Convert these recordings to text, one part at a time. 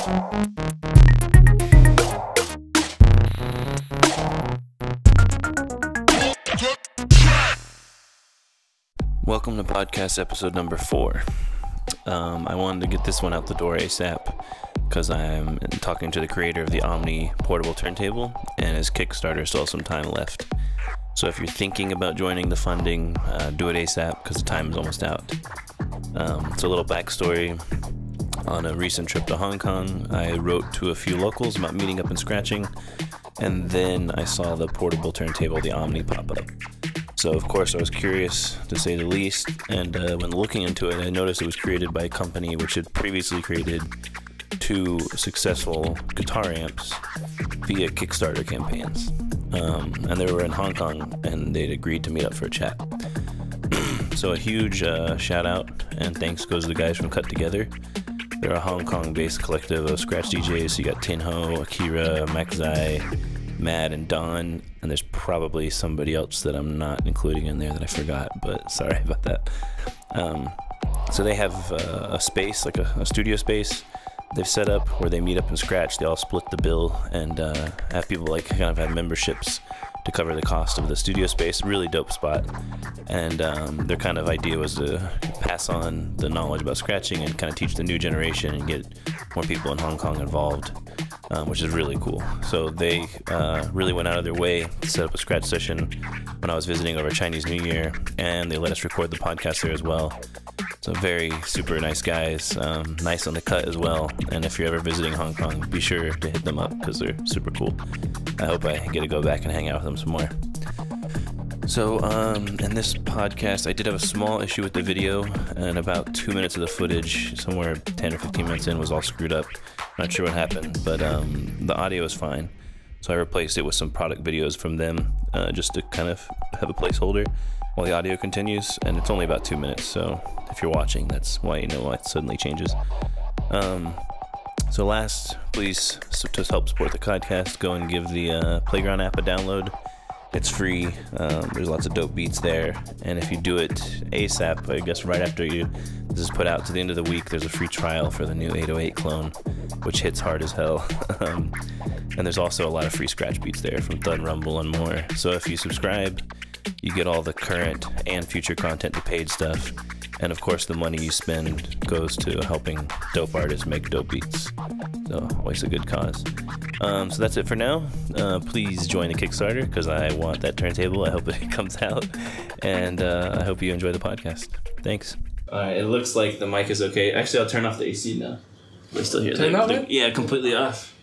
Welcome to podcast episode number 4. I wanted to get this one out the door ASAP because I'm talking to the creator of the Omni portable turntable, and his Kickstarter still has some time left. So if you're thinking about joining the funding, do it ASAP because the time is almost out. So a little backstory. On a recent trip to Hong Kong, I wrote to a few locals about meeting up and scratching, and then I saw the portable turntable, the Omni, pop up. So of course I was curious, to say the least, and when looking into it, I noticed it was created by a company which had previously created 2 successful guitar amps via Kickstarter campaigns. And they were in Hong Kong, and they'd agreed to meet up for a chat. So a huge shout out and thanks goes to the guys from Cut Together. They're a Hong Kong-based collective of scratch DJs. So you got Tinho, Akira, Maxai, Mad, and Don, and there's probably somebody else that I'm not including in there that I forgot, but sorry about that. So they have a space, like a studio space they've set up where they meet up and scratch. They all split the bill and have people like kind of have memberships to cover the cost of the studio space. Really dope spot. And their kind of idea was to pass on the knowledge about scratching and kind of teach the new generation and get more people in Hong Kong involved, which is really cool. So they really went out of their way to set up a scratch session when I was visiting over Chinese New Year, and they let us record the podcast there as well. So very super nice guys, nice on the cut as well. And if you're ever visiting Hong Kong, be sure to hit them up because they're super cool. I hope I get to go back and hang out with them some more. So in this podcast, I did have a small issue with the video, and about 2 minutes of the footage, somewhere 10 or 15 minutes in, was all screwed up. Not sure what happened, but the audio is fine. So I replaced it with some product videos from them, just to kind of have a placeholder while the audio continues, and it's only about 2 minutes, so if you're watching, that's why you know why it suddenly changes. So last, please, to help support the podcast, go and give the Playground app a download. It's free. There's lots of dope beats there, and if you do it ASAP, I guess right after this is put out to the end of the week, there's a free trial for the new 808 clone, which hits hard as hell. And there's also a lot of free scratch beats there from Thud Rumble and more. So if you subscribe, you get all the current and future content to paid stuff. And of course, the money you spend goes to helping dope artists make dope beats. So always a good cause. So that's it for now. Please join the Kickstarter because I want that turntable. I hope it comes out. And I hope you enjoy the podcast. Thanks. Alright, it looks like the mic is okay. Actually, I'll turn off the AC now. We're still here. Turn off it? Yeah, completely off.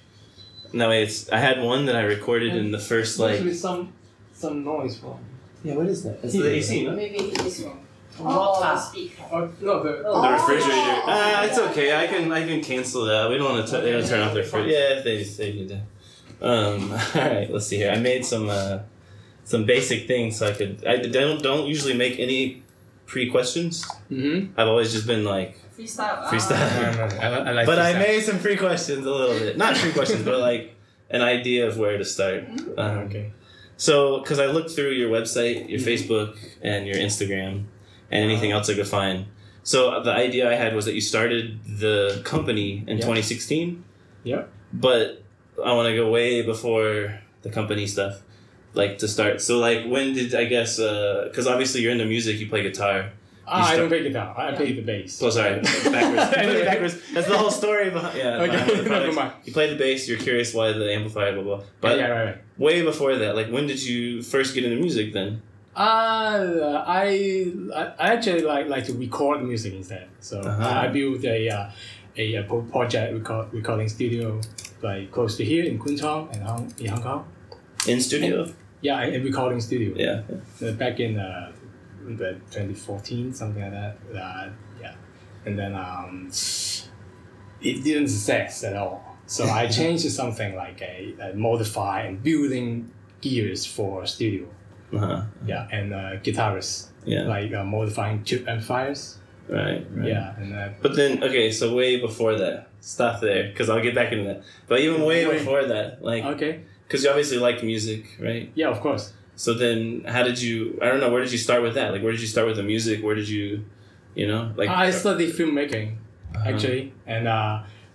No, I had one that I recorded in the first like... There's some noise from... Yeah, what is that? It's the AC, no? Maybe this one. Speaker. No, The refrigerator. It's okay. I can cancel that. We don't want to turn off their fridge. Yeah, if they need to. All right. Let's see here. I made some basic things so I could. I don't usually make any pre-questions. Mm-hmm. I've always just been like freestyle. I like. But I made some pre-questions a little bit. Not pre-questions, but like an idea of where to start. Okay. So, because I looked through your website, your Facebook, and your Instagram, and anything else I could find. So the idea I had was that you started the company in 2016. Yeah. But I want to go way before the company stuff, like to start. So like when did, I guess, because obviously you're into music, you play guitar. I don't play guitar. I play the bass. Oh, sorry. Backwards. That's the whole story behind. Yeah. Okay. Never mind. You play the bass. You're curious why the amplifier, blah blah. But yeah, right. Way before that, like when did you first get into music then? I actually like to record music instead. So I built a project recording studio like close to here in Kwun Tong and in Hong Kong. In studio. Yeah, a recording studio. Yeah. Back in 2014, something like that. Yeah, and then it didn't success at all. So I changed to something like a modify and building gears for studio. Yeah, and guitarists. Yeah, like modifying tube amplifiers. Right. Yeah, and but then okay, so way before that, stop there because I'll get back into that. But even way before that, like because you obviously liked music, right? Yeah, of course. So then, how did you? I don't know. Where did you start with that? Like, where did you start with the music? Where did you, like? I studied filmmaking, actually, and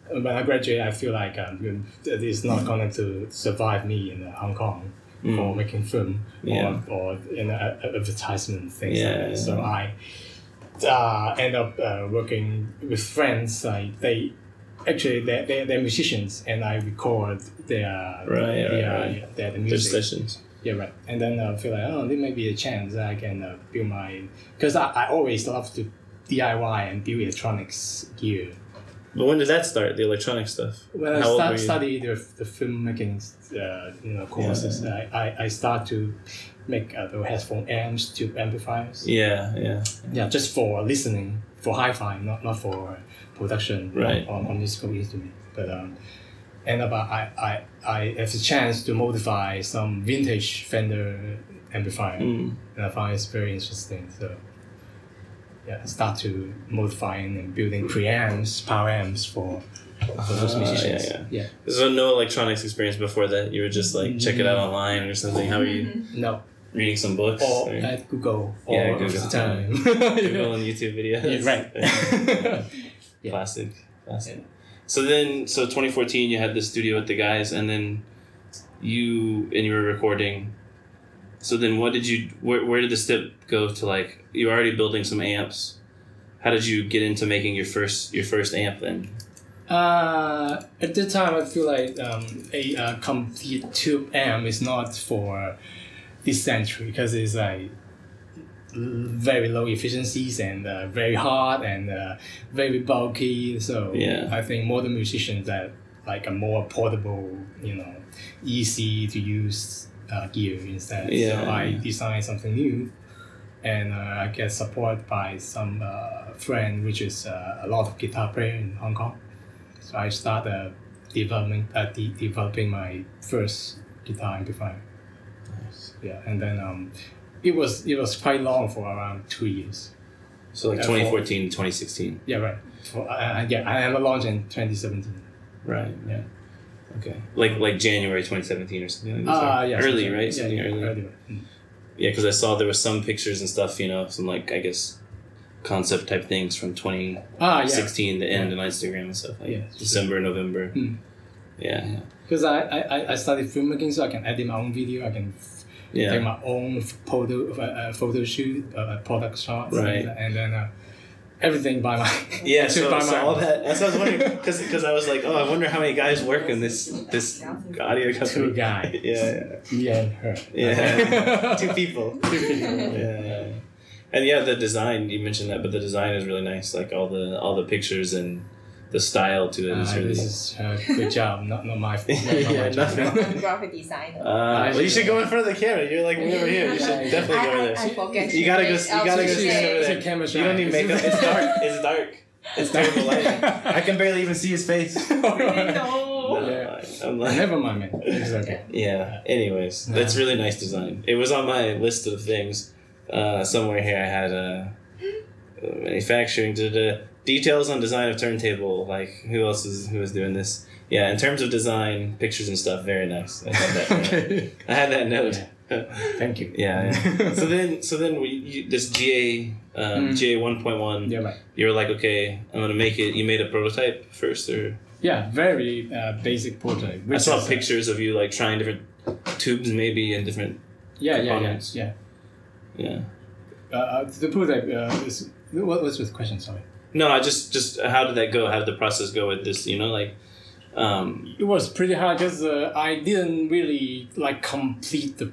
when I graduate, I feel like that it's not going to survive me in Hong Kong for making film or in advertisement things like that. So I end up working with friends. Like they're musicians, and I record their music. Their sessions. Yeah, right. And then I feel like, there may be a chance I can build my... Because I always love to DIY and build electronics gear. But when did that start, the electronic stuff? When I studied the filmmaking courses, I start to make the headphone amps, tube amplifiers. Yeah, just for listening, for hi-fi, not for production on musical instrument. But and I have the chance to modify some vintage Fender amplifier, and I find it's very interesting. So I start to modifying and building preamps, power amps for those musicians. Yeah. So no electronics experience before that. You were just like check it out online or something. How are you? No. Reading some books or at Google. Google time. Google and YouTube videos. Yeah, right. Classic. Yeah. So 2014, you had the studio with the guys, and then you were recording. So then where did the step go to, like, you're already building some amps. How did you get into making your first amp then? At the time, I feel like a complete tube amp is not for this century because it's like very low efficiencies and very hard and very bulky. So I think modern musicians that like a more portable, easy to use gear instead. So I designed something new, and I get support by some friend, which is a lot of guitar player in Hong Kong. So I started developing my first guitar amplifier. Nice. Yeah, and then it was quite long for around 2 years. So like 2014 to 2016. Yeah, right. I had a launch in 2017. Right. Yeah. Okay. Like January 2017 or something like that. Early, right? Something early. Yeah, because I saw there was some pictures and stuff, some like, I guess, concept type things from 2016 to end on Instagram and stuff, like December, November. Yeah. Because I studied filmmaking, so I can edit my own video. I can take my own photo shoot, product shots, and then everything by my so all that. That's what I was wondering, because I was like, I wonder how many guys work in this audio company. 2 guys. Me and her. Yeah. 2 people. Yeah. And the design, you mentioned that, but the design is really nice. Like all the pictures and the style to it is really. This is good job. Not my fault. I'm graphic designer. Well, you should go in front of the camera. You're like way over here. You should definitely go over there. I forget. You gotta go stand over there. You don't need makeup. It's dark. It's dark. It's terrible lighting. I can barely even see his face. I'm like, never mind, man. It's okay. Yeah. Anyways, that's really nice design. It was on my list of things. Somewhere here I had manufacturing. Details on design of turntable. Like who is doing this? Yeah, in terms of design, pictures and stuff, very nice. I had that. Okay. I had that note. Thank you. Yeah. So then this GA 1.1. Yeah, right. You were like, okay, I'm gonna make it. You made a prototype first, or? Yeah, very basic prototype. I saw pictures of you like trying different tubes, maybe, and different. Components. Yeah. Yeah. The prototype is. What was the question? Sorry. No, I just how did that go? How did the process go with this? It was pretty hard because I didn't really complete the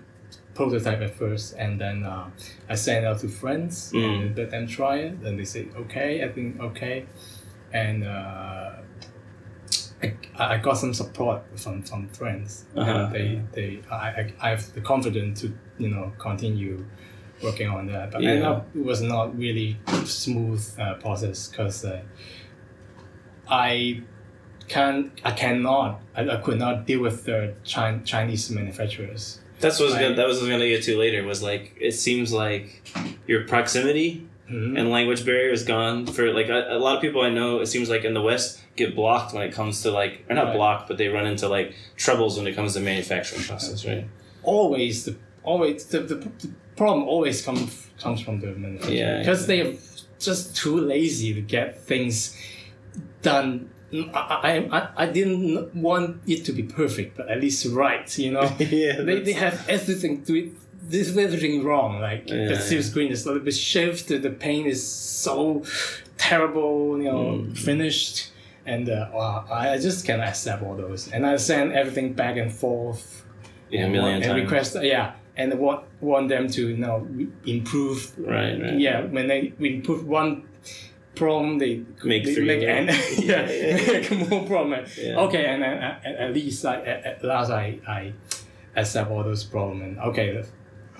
prototype at first, and then I sent it out to friends and let them try it, and they say okay, I think okay, and I got some support from friends, and I have the confidence to continue working on that, but end up it was not really smooth process because I could not deal with the Chinese manufacturers. That was gonna get to later. Was like it seems like your proximity and language barrier is gone for like a lot of people I know. It seems like in the West get blocked when it comes to or not blocked, but they run into troubles when it comes to manufacturing process, right? Always the problem always comes from the manufacturer because they are just too lazy to get things done I didn't want it to be perfect, but at least right, you know. They have everything to it. There's everything wrong. Like the silk screen is a little bit shifted. The paint is so terrible, you know, finished. And wow, I just cannot accept all those. And I send everything back and forth. A million times. Request, and want them to, you know, improve. Right. Yeah, when they improve one problem, they make more problem. Okay, and then at least at last I accept all those problems, and okay,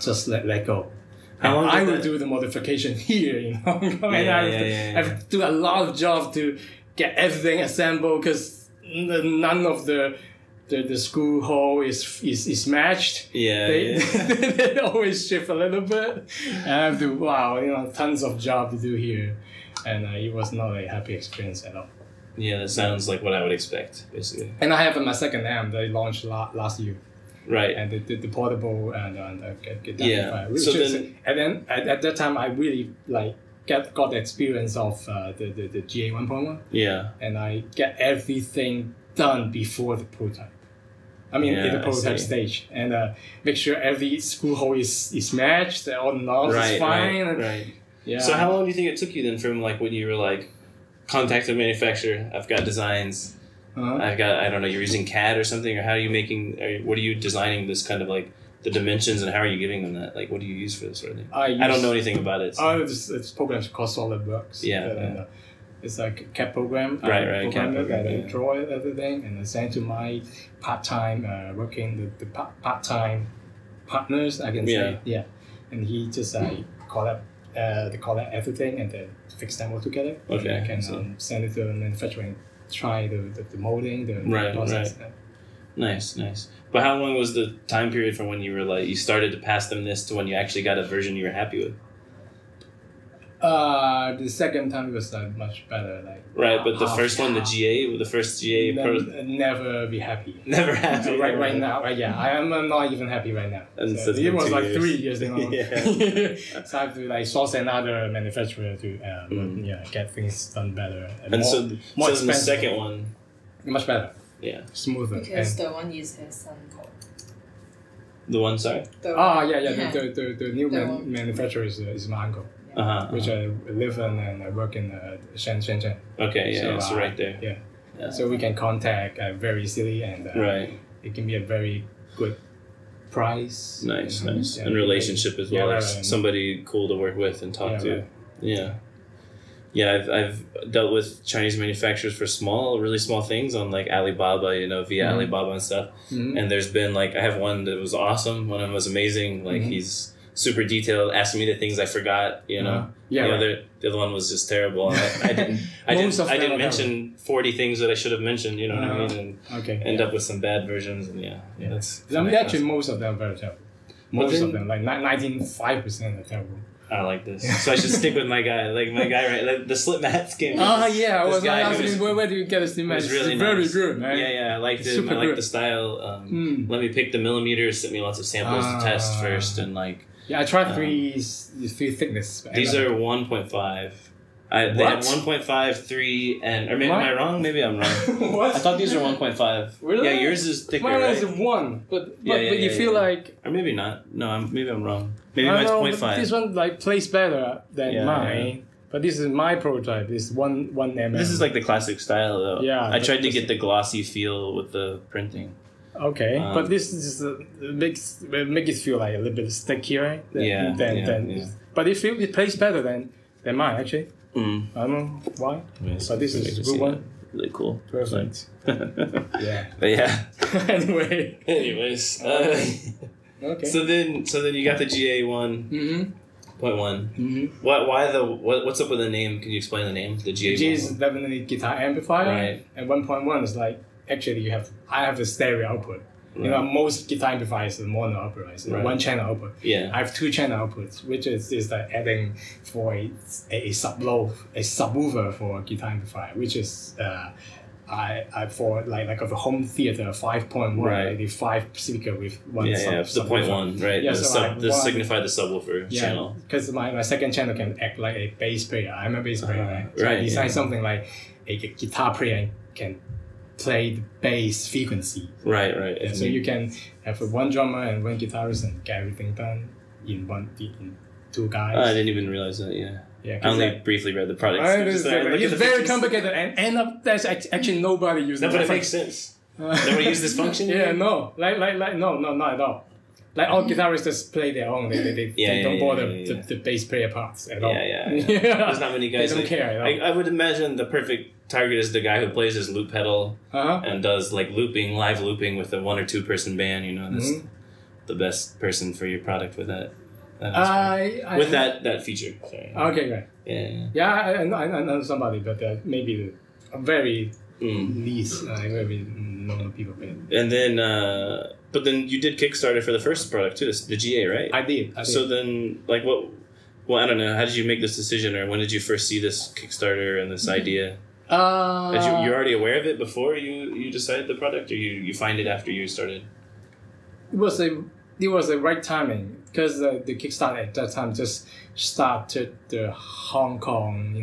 just let go. How long I will do the modification here, you know. I have to do a lot of job to get everything assembled because none of the screw hole is matched. They always shift a little bit. And I have to tons of job to do here, and it was not a happy experience at all. Yeah, that sounds like what I would expect, basically. And I have my second amp they launched last year. Right. And the portable and guitar. And then at that time I really got the experience of the GA 1.1. Yeah. And I get everything done before the prototype. I mean, in the prototype stage, and make sure every screw hole is matched, all the knobs is fine. Right. Yeah. So how long do you think it took you then from when you were contacted manufacturer, I've got designs, I've got, I don't know, you're using CAD or something, or how are you what are you designing this kind of the dimensions, and how are you giving them that? What do you use for this sort of thing? I don't know anything about it. So. It's programs called SolidWorks. It's like a CAD program. Right. I draw everything and I send to my part-time working the part-time partners. I can say and he just collect everything and then fix them all together. Okay. And I can send it to the manufacturing, try the molding, the process. Right. Nice. But how long was the time period from when you were you started to pass them this to when you actually got a version you were happy with? The second time was much better. Right, but the first one, the first GA Pro. Never be happy. Never happy. Right now, I am not even happy right now. And so it was 3 years. So I have to source another manufacturer to get things done better. And more expensive. The second one, much better. Yeah, smoother. Because the one has some. The one, sorry. The new manufacturer is my uncle. Which I live in and I work in Shenzhen. Okay, so right there. Yeah. So we can contact very easily, and it can be a very good price. Nice. And relationship as well. Somebody cool to work with and talk to. Yeah, I've dealt with Chinese manufacturers for really small things on Alibaba, via Alibaba and stuff. And there's been I have one that was awesome, one of them was amazing. He's super detailed, asking me the things I forgot, The other one was just terrible. I didn't mention 40 things that I should have mentioned, what I mean? And end up with some bad versions, and that's... Actually, most of them are very terrible. Most of them, 95% are terrible. I like this. So I should stick with my guy. The slip mats came. I was asking, where do you get a slip mat? It's really very good, man. Yeah, I liked it. I liked the style. Let me pick the millimeters, sent me lots of samples to test first, and I tried three thickness. These are 1.5. They had 1.5, 3, or maybe am I wrong? Maybe I'm wrong. What? I thought these were 1.5. Really? Yeah, yours is thicker, Mine right? is 1, but you feel like... Or maybe not. No, maybe I'm wrong. Maybe mine's 0.5. This one plays better than mine. Yeah. But this is my prototype. This 1 mm. This is the classic style, though. Yeah. I tried to get the glossy feel with the printing. Okay, but this is just make it feel a little bit stickier. But it plays better than mine, actually. I don't know why, but this is a good one. Really cool. Perfect. But anyways. Okay. So then you got the GA1. .1. What's up with the name? Can you explain the name? The GA1. G is definitely guitar amplifier. Right. And 1.1 is actually I have the stereo output. Right. Most guitar amplifiers are mono output, right? So one channel output. Yeah. I have 2 channel outputs, which is adding for a subwoofer for a guitar amplifier, which is I for a home theater 5.1, the 5 speaker with one the 0.1, right? Yeah, signify the subwoofer channel. Because my second channel can act like a bass player. I'm a bass player, right? So I designed something a guitar player can play the bass frequency. Right. Yeah, so you can have one drummer and one guitarist and get everything done in two guys. Oh, I didn't even realize that. Yeah. Yeah, I only briefly read the product. It's very complicated, and end up there's actually nobody using. No, but it makes sense. Nobody use this function. Yeah, no, like no, not at all. Like all guitarists just play their own. They don't bother the bass player parts at all. Yeah. There's not many guys. They don't care at all. I would imagine the perfect target is the guy who plays his loop pedal and does like live looping with a 1 or 2 person band. You know, that's the best person for your product with that. That feature. Sorry. Okay, right. Yeah. I know somebody, but maybe a very least very known people. And then, but then you did Kickstarter for the first product too, the GA, right? I did. So then, like, what? Well, I don't know. How did you make this decision, or when did you first see this Kickstarter and this idea? You're already aware of it before you decided the product, or you find it after you started? It was the right timing because the Kickstarter at that time just started the Hong Kong,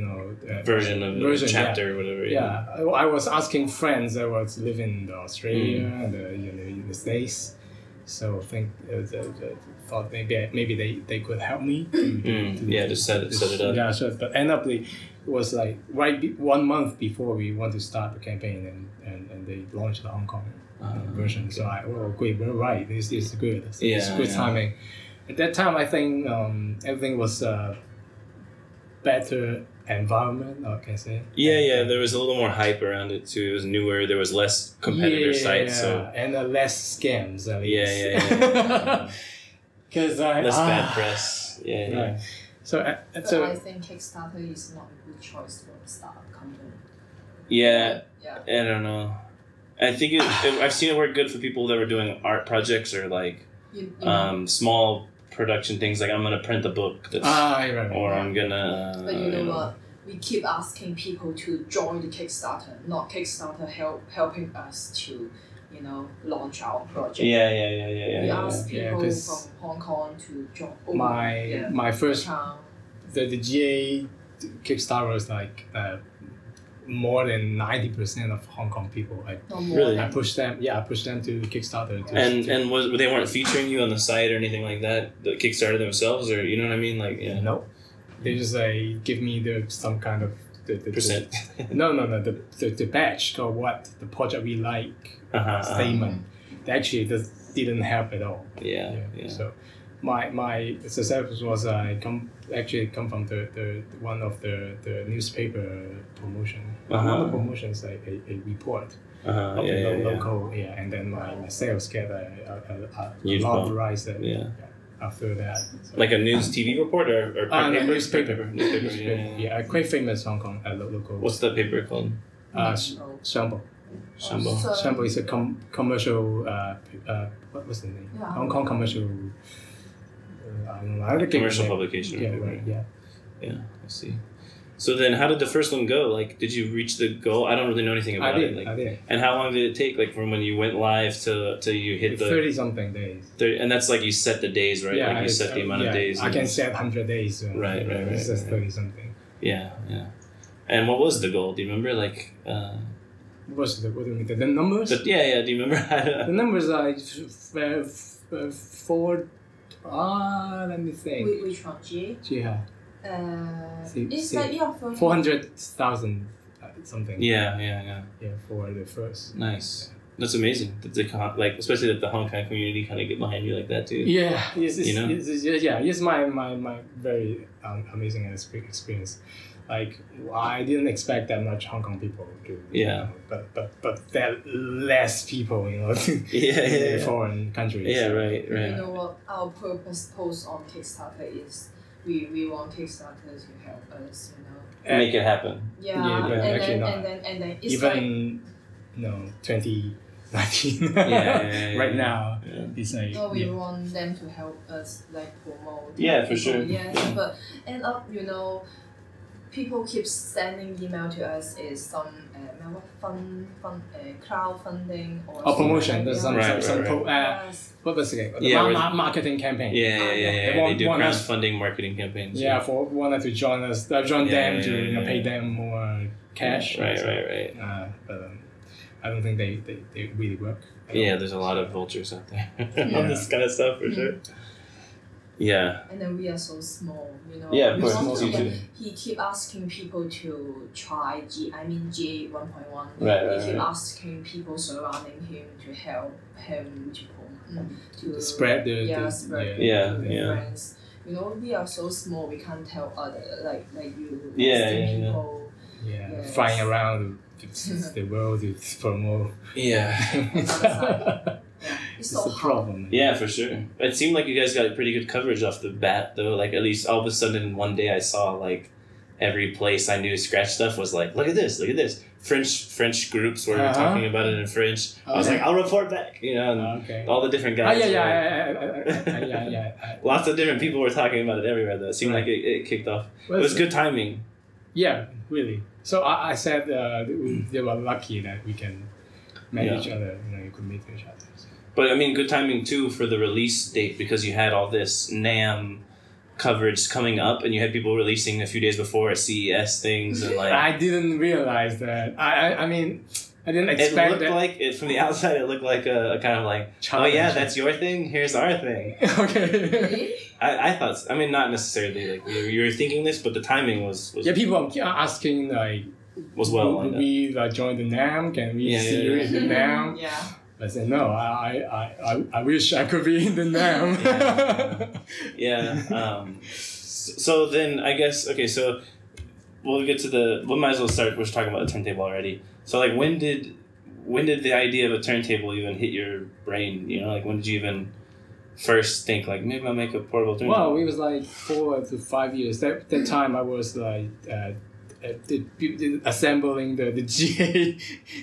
version of the chapter or whatever. Yeah, I was asking friends that was living in Australia and in the States, so I think thought maybe they could help me. To set it up. Yeah, sure. But end up it was like 1 month before we want to start the campaign, and they launched the Hong Kong version. Okay. So great, we're right. This is good. It's good timing. At that time, I think everything was better environment, I can say. Yeah. There was a little more hype around it too. It was newer. There was less competitor sites, and less scams. At least. Yeah. Because less bad press. Yeah. Right. So I think Kickstarter is not a good choice for a startup company. Yeah. I don't know. I think I've seen it work good for people that were doing art projects or like small production things. Like I'm gonna print a book that's, or I'm gonna. But you know what? We keep asking people to join the Kickstarter, not Kickstarter helping us to, launch our project. We ask people from Hong Kong to join. My first the GA Kickstarter was like more than 90% of Hong Kong people. Really? I pushed them. Yeah, I pushed them to Kickstarter. And they weren't featuring you on the site or anything like that. The Kickstarter themselves, or you know what I mean? Like No, they just give me some kind of the percent. No. The badge called what the project we like statement. They actually didn't help at all. Yeah. So my success was come from the one of the newspaper promotion. One of the promotions like a report of the local and then my sales get a lot of rise after that. So. Like a news TV report or newspaper. Yeah, quite famous Hong Kong local. What's that paper called? Shambo. Shambo is a commercial. What was the name? Hong Kong commercial. I don't know. Commercial publication. Yeah, right. Yeah. I see. So then, how did the first one go? Like, did you reach the goal? I don't really know anything about it. I did. And how long did it take? Like from when you went live till you hit the 30-something days. 30, and that's like you set the days, right? Yeah, like you set the amount of days. I can set 100 days. Right. It's just 30-something. Yeah. And what was the goal? Do you remember? Like. What do you mean? The numbers? Do you remember? The numbers are 4. Let me think. Which one? GA? GA. It's like 400,000 something. Yeah. For the first. Nice. That's amazing. That they especially that the Hong Kong community kind of get behind you like that too. Yeah. It's my very amazing experience. Like I didn't expect that much Hong Kong people to. But there are less people, in foreign countries. Yeah, right. You know what? Our purpose post on Kickstarter is we want Kickstarter to help us, make it happen. Yeah, but and actually then it's even 2019. Right now, it's like. No, we want them to help us promote. Yeah, for sure. Yes, but end up people keep sending email to us is some crowdfunding or promotion. There's some Yes. what was it? Yeah, Marketing campaign. Yeah. They do want us- crowdfunding marketing campaigns. Yeah, for wanted to join us, join them to yeah. pay them more cash. Right. But I don't think they really work. Yeah, there's a lot of vultures out there on this kind of stuff for sure. Yeah. And then we are so small, you know. Yeah, of We course. want to It's get- easy. he keep asking people to try GA 1.1. Right. He keep asking people surrounding him to help him to Spread the spread Yeah, the yeah. friends. You know, we are so small. We can't tell other like you. Yeah, asking yeah. people. Yes. flying around the world to promote. Yeah. Another side. Yeah, it's so It's a hard. problem. Yeah, for sure. It seemed like you guys got pretty good coverage off the bat, though. Like, at least all of a sudden, one day I saw, like, every place I knew Scratch stuff was like, look at this. French groups were talking about it in French. I was like, I'll report back, you know, and Okay. all the different guys. Yeah. Lots of different people were talking about it everywhere, though. It seemed like it kicked off. Well, It was good timing. Yeah, really. So I said they were lucky that we can meet each other. You know, you could meet each other. So. But, I mean, good timing, too, for the release date, because you had all this NAMM coverage coming up, and you had people releasing a few days before at CES things, and like... I didn't realize that. I mean, I didn't expect it looked that. like it from the outside. It looked like a kind of like, Challenge. oh yeah, that's your thing. Here's our thing. Okay. Really? I thought. I mean, not necessarily like you were thinking this, but the timing was Yeah, people are asking like, well would lined up. we join the NAMM? Can we Yeah, see yeah, you yeah. in the NAMM? Yeah. I said no. I wish I could be in the NAMM. Yeah. So then I guess okay. So we'll get to the. We might as well start. We're talking about the turntable already. So like, when did the idea of a turntable even hit your brain? You know, like when did you even first think like maybe I'll make a portable turntable? Well, it was like 4 to 5 years. That time I was like assembling the GA,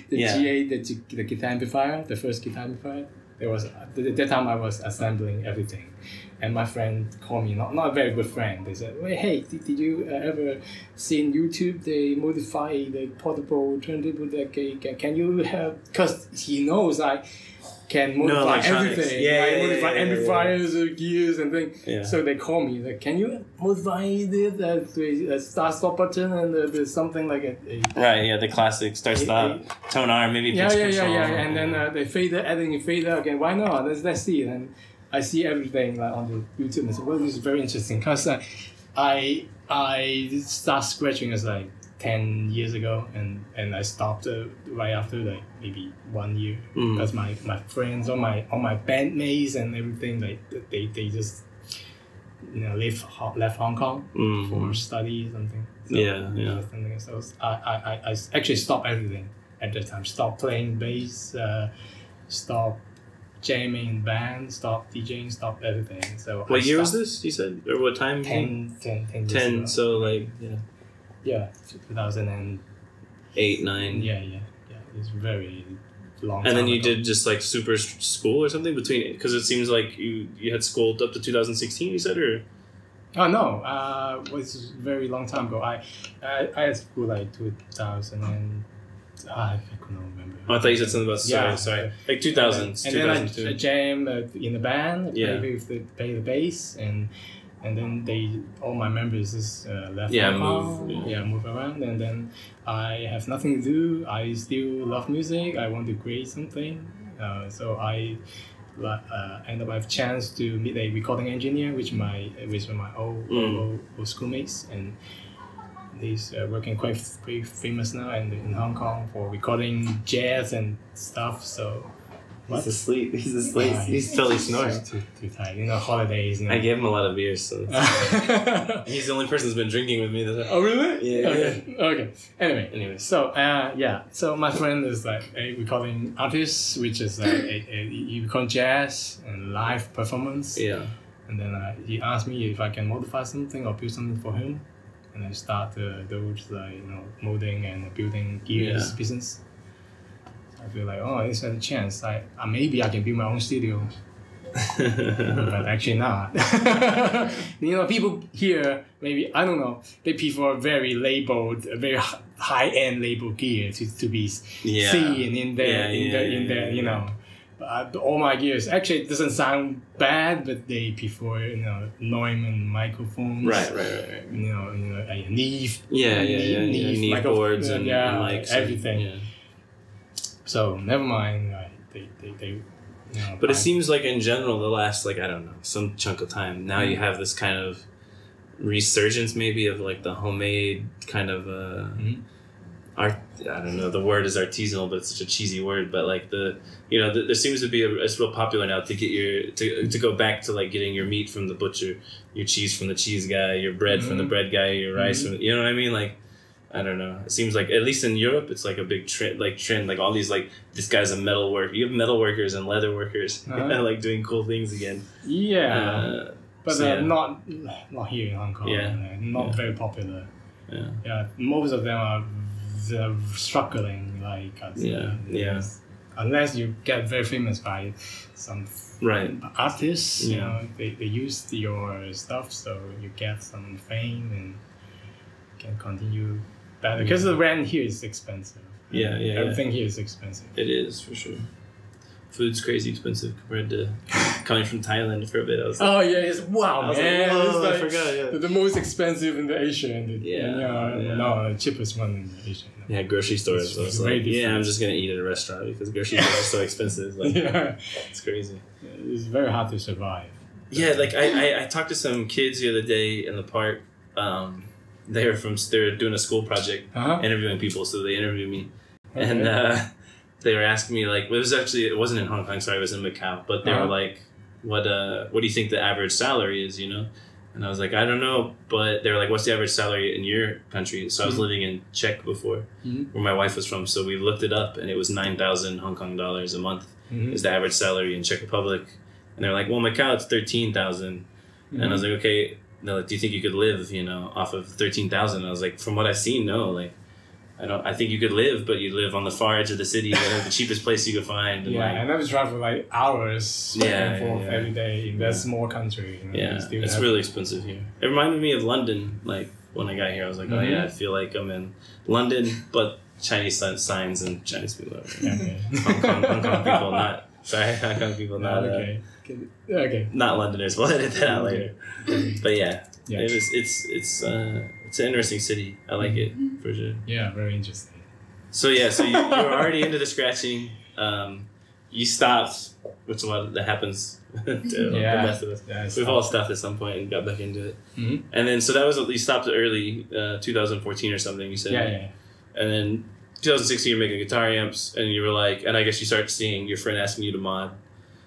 the guitar amplifier, the first guitar amplifier. There was at that time I was assembling everything, and my friend called me, not a very good friend. They said, "Wait, hey, did you ever see on YouTube they modify the portable turntable? That can you help?" Because he knows I can modify electronics. everything. Yeah, modify amplifiers, gears, and things. Yeah. So they call me like, "Can you modify the start stop button and the something like a Right. Yeah. The classic start stop tone arm maybe. yeah, pitch yeah, control. and then the fader, adding a fader again. Why not? Let's see." And I see everything like on the YouTube. And I said, "Well, this is very interesting." Because I started scratching as like 10 years ago, and I stopped right after like maybe 1 year because my friends, all my bandmates and everything, like they just left Hong Kong for study something. So, Yeah. Something. So I actually stopped everything at that time. Stopped playing bass. Stopped jamming in band. Stopped DJing. Stopped everything. So What year was this? You said, or what time? 10 years 10. ago. So like 2000 and 8, 9. yeah. It's very long. And then time you ago. did just like super school or something between, because it seems like you had school up to 2016. You said, or Oh no, it was a very long time ago. I had school like 2000 and I couldn't remember. oh, I thought you said something about sorry, like 2000s, And then I 2002. jammed in the band. Yeah. Play the bass and then all my members just left. Yeah, Hong Kong. move. Move around, and then I have nothing to do. I still love music. I want to create something. So I end up I have chance to meet a recording engineer, which my old schoolmates, and he's working quite famous now and in Hong Kong for recording jazz and stuff. So. He's asleep. He's totally snoring. Too tired. Holidays. I gave him a lot of beer, so he's the only person who's been drinking with me. Oh really? Yeah. Okay. Anyway. So So my friend is like a recording artist, which is like he record jazz and live performance. Yeah. And then he asked me if I can modify something or build something for him, and I start those molding and building gears business. I feel like, this has a chance. Maybe I can build my own studio. But actually not. People here, maybe, I don't know, they prefer very labeled, very high-end label gear to be Yeah. seen in there, you know. All my gears actually it doesn't sound bad, but they prefer Neumann microphones. Right. You know, Neve. Neve boards and mics everything. And, So never mind. They But it seems like in general, the last I don't know, some chunk of time now you have this kind of resurgence maybe of like the homemade kind of art. I don't know, the word is artisanal, but it's such a cheesy word. But like there seems to be it's real popular now to get to go back to like getting your meat from the butcher, your cheese from the cheese guy, your bread from the bread guy, your rice from you know what I mean, like. I don't know. It seems like, at least in Europe, it's like a big trend, like all these, like, this guy's a metal worker. You have metal workers and leather workers, like, doing cool things again. Yeah. But so, not here in Hong Kong. Yeah. Not very popular. Yeah. Most of them are struggling, like, I'd say. Yeah. Unless you get very famous by some artists, you know, they use your stuff, so you get some fame and can continue better. Because the rent here is expensive. Everything here is expensive. It is, for sure. Food's crazy expensive compared to coming from Thailand for a bit. I was like, it's wow, man. It's like, I forgot, the most expensive in the Asia and the cheapest one in the Asia. Yeah, grocery stores. I was like, I'm just going to eat at a restaurant because grocery stores are so expensive. Like, it's crazy. It's very hard to survive. Yeah, like I talked to some kids the other day in the park. They were doing a school project, interviewing people, so they interviewed me. Okay. And they were asking me, like, it wasn't in Hong Kong, sorry, it was in Macau, but they were like, what do you think the average salary is, you know? And I was like, I don't know, but they were like, what's the average salary in your country? So I was living in Czech before, where my wife was from, so we looked it up, and it was 9,000 Hong Kong dollars a month is the average salary in Czech Republic. And they're like, well, Macau, it's 13,000. And I was like, okay. They're like, do you think you could live, off of 13,000? I was like, from what I've seen, no. Like, I think you could live, but you live on the far edge of the city, the cheapest place you could find. And and I was travel like hours back and forth every day in that small country. It's really expensive here. It reminded me of London. Like when I got here, I was like, oh yeah, I feel like I'm in London, but Chinese signs and Chinese people. Hong Kong people, not. Sorry, Hong Kong people, not. Okay. Not Londoners. We'll edit that out later. But it's an interesting city. I like it for sure. Yeah, very interesting. So you were already into the scratching. You stopped, which that happens to the best of us. Yeah, we've all stopped at some point and got back into it. And then so that was you stopped early, 2014 or something. You said. Yeah. And then 2016 you're making guitar amps, and you were like, and I guess you started seeing your friend asking you to mod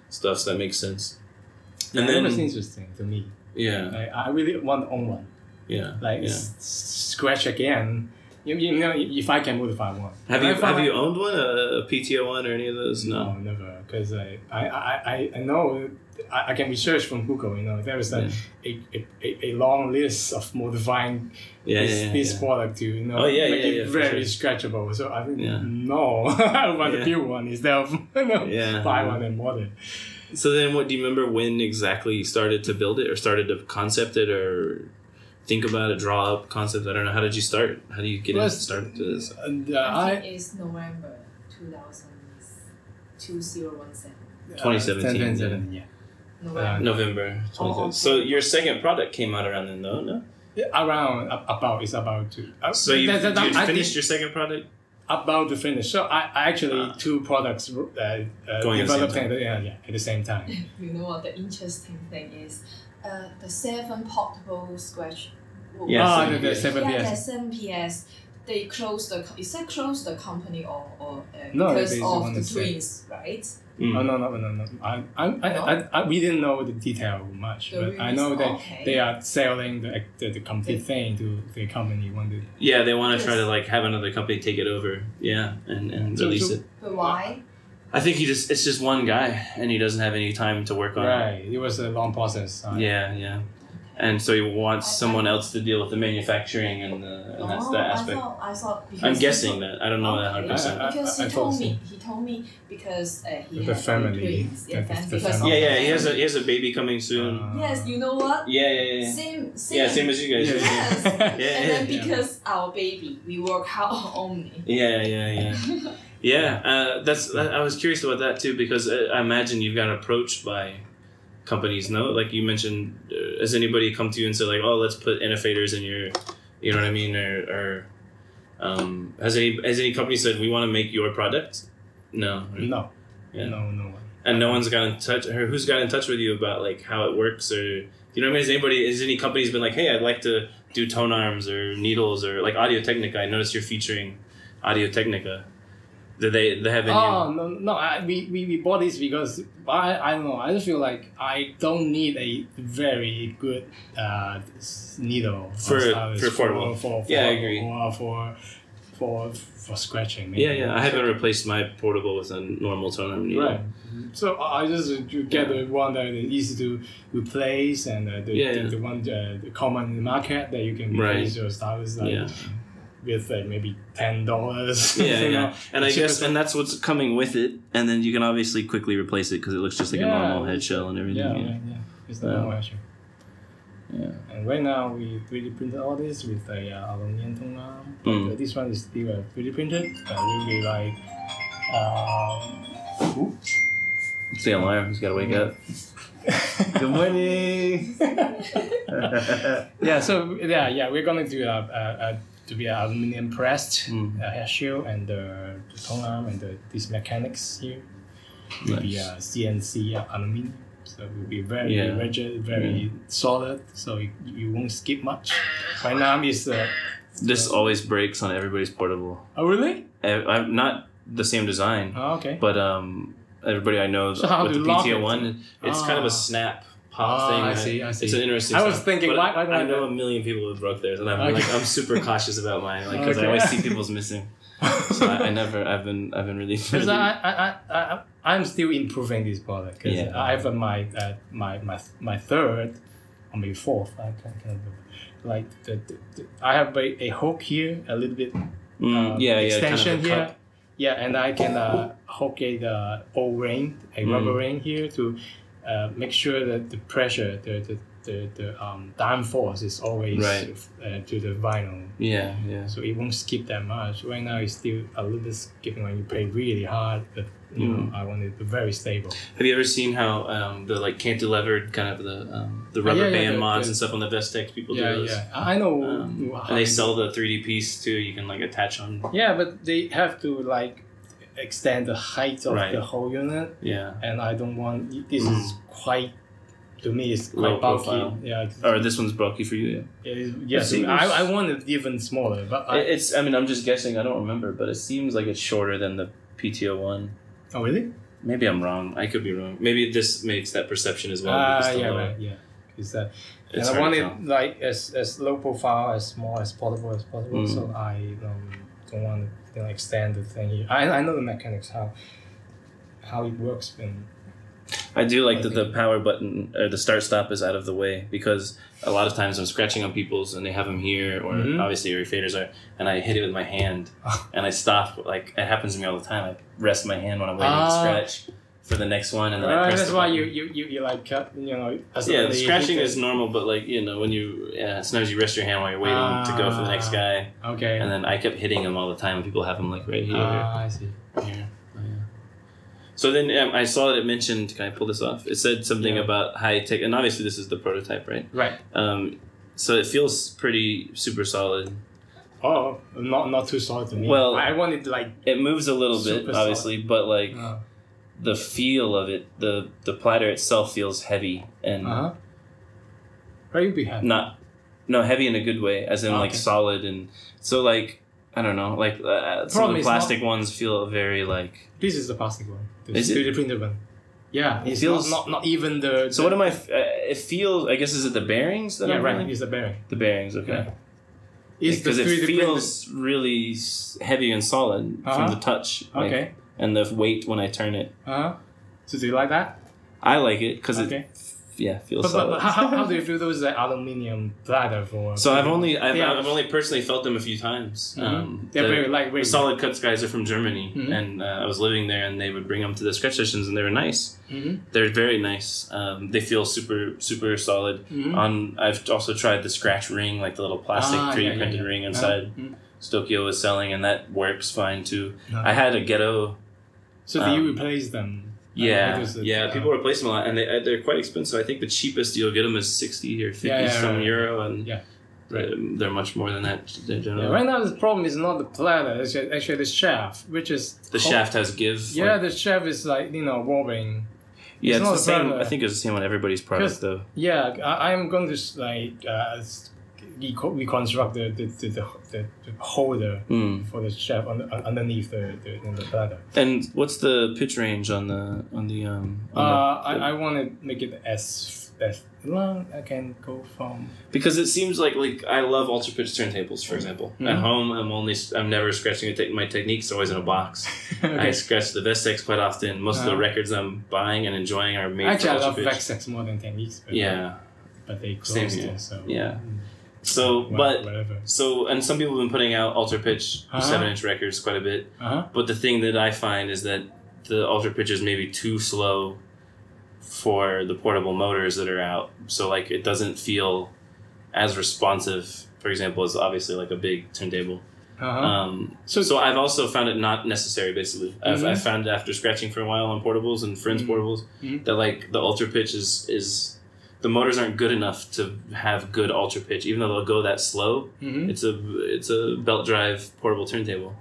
stuff, so that makes sense. And then it was interesting to me. Yeah. Like, I really want to own one. Yeah. Like scratch again. You know, if I can modify one. Have you owned one, a PTO one or any of those? No, never. Because I know I can research from Google. You know, there is a long list of modifying this product to make it very scratchable. So I think no, I want to build one instead of buy one and mod it. So then, do you remember when exactly you started to build it, or started to concept it, or think about it, draw up concept? I don't know. How did you start? How do you get started to this? I think it's November 2017. Yeah. November 2017. So your second product came out around then, though, no? Yeah, it's about to. So you finished your second product? About to finish. So I actually two products developed at the same time. You know what the interesting thing is? The 7 portable scratch. The 7 PS. They closed the. Is that closed the company or no, because of the twins, right? Oh, no. We didn't know the detail much, but I know that they are selling the complete thing to the company. They want to try to like have another company take it over, and release it. But why? I think it's just one guy, and he doesn't have any time to work on it. Right, it was a long process. Okay. and so he wants someone else to deal with the manufacturing and that's that aspect. I thought I'm guessing that. I don't know that 100%. Because I thought so. he told me because he The has family. twins. Yeah, The because family. Yeah, he has a baby coming soon. yes, you know what? Yeah. Same. Yeah, same as you guys. Yeah. Yes. Yeah, And then yeah. because our baby, we work out on Omni. Yeah. I was curious about that too because I imagine you've got approached by companies. No, like you mentioned, has anybody come to you and said like, "Oh, let's put innovators in your," you know what I mean, or has any company said we want to make your product? No. No. Yeah. No one. And no one's got in touch, or who's got in touch with you about like how it works, or you know what I mean? Has any companies been like, hey, I'd like to do tone arms or needles or like Audio Technica? I noticed you're featuring Audio Technica. Do they have any? Oh no! We bought this because I don't know. I just feel like I don't need a very good needle For portable. Yeah, I agree. For scratching. Maybe. Yeah. I haven't replaced my portable with a normal tone arm needle. Right. So I just get the one that is easy to replace and the one the common in the market that you can replace your stylus with maybe $10. Yeah. And I guess that's what's coming with it, and then you can obviously quickly replace it because it looks just like a normal head shell and everything. Yeah. It's the normal head shell. Yeah, and right now we 3D printed all this with a aluminum tone arm. This one is still 3D printed. Really like. It's the alarm. He's got to wake up. Good morning. We're gonna do to be aluminum pressed head shell and the tone arm and these mechanics here will be CNC aluminum. So it will be very rigid, very solid. So you won't skip much. Right now is this always breaks on everybody's portable. Oh really? I'm not the same design. Oh, okay. But everybody I know with the PTO1, it's kind of a snap pop thing. I see. It's an interesting. I was thinking, why I know a million people who broke theirs, and I'm super cautious about mine, because I always see people's missing. So I've been really. Because I'm still improving this product. Because I have my third, or maybe fourth. I can't remember. Like I have a hook here, a little bit extension kind of here. Yeah, and I can hook a O-ring, a rubber ring here to make sure that the pressure, the downforce is always to the vinyl. Yeah. So it won't skip that much. Right now it's still a little bit skipping when you play really hard, but you know I want it very stable. Have you ever seen how the like cantilevered kind of the rubber band mods and stuff on the Vestex people do those? I know. And they sell the 3D piece too. You can like attach on. Yeah, but they have to like extend the height of the whole unit. Yeah. And I don't want this is quite. To me, it's quite low bulky. profile. Yeah. Or this one's bulky for you. Yes. I want it even smaller, but I mean, I'm just guessing. I don't remember, but it seems like it's shorter than the PTO1. Oh really? Maybe I'm wrong. I could be wrong. Maybe this makes that perception as well. Is that? And I want it like as low profile, as small, as portable as possible. So I don't want to extend the thing here. I know the mechanics how it works and. I do like that the power button or the start stop is out of the way, because a lot of times I'm scratching on people's and they have them here, or obviously your faders are, and I hit it with my hand and I stop. Like it happens to me all the time. I rest my hand when I'm waiting to scratch for the next one, and then I press. That's why you like cut. The scratching is normal, but like when you sometimes you rest your hand while you're waiting to go for the next guy. Okay. And then I kept hitting them all the time. People have them like right here. I see. Here. So then I saw that it mentioned. Can I pull this off? It said something about high tech, and obviously this is the prototype, right? Right. So it feels pretty super solid. Oh, not too solid to me. Well, I want it like it moves a little bit, obviously, but like the feel of it, the platter itself feels heavy and. Why you be heavy? Heavy in a good way, as in like solid, and so like. I don't know, like some of the plastic ones feel very like. This is the plastic one. Is it? 3D printed one. Yeah, it feels not even the. So what am I? It feels. I guess is it the bearings that I'm right. Feeling? It's the bearing. The bearings, okay. Yeah. Because it feels really heavy and solid from the touch. And the weight when I turn it. So do you like that? I like it because it feels But solid. how do you feel those aluminium bladder for? So I've only personally felt them a few times. They're very lightweight. The Solid Cuts guys are from Germany, and I was living there, and they would bring them to the sketch sessions, and they were nice. They're very nice. They feel super solid. I've also tried the scratch ring, like the little plastic 3D printed ring inside. Stokio was selling, and that works fine too. I had a ghetto. So do you replace them? People replace them a lot, and they're quite expensive. I think the cheapest you'll get them is 60 or 50 some euro, and they're much more than that in general. Right now, the problem is not the platter; it's actually the shaft, which is the shaft has give. Yeah, the shaft is like wobbling. Yeah, it's the same. I think it's the same on everybody's product, though. Yeah, I'm going to reconstruct the holder for the shaft underneath the platter. And what's the pitch range on the I want to make it as long I can go from, because it seems like I love ultra pitch turntables, for example. At home I'm never scratching my technique's always in a box. I scratch the Vestex quite often. Most of the records I'm buying and enjoying are made for ultra pitch. I love Vestex more than techniques, but they closed it, so and some people have been putting out ultra pitch 7-inch records quite a bit. But the thing that I find is that the ultra pitch is maybe too slow for the portable motors that are out. So it doesn't feel as responsive, for example, as obviously a big turntable. So I've also found it not necessary, basically. I've found after scratching for a while on portables and friends' portables that the ultra pitch is the motors aren't good enough to have good ultra pitch, even though they'll go that slow. It's a belt drive portable turntable.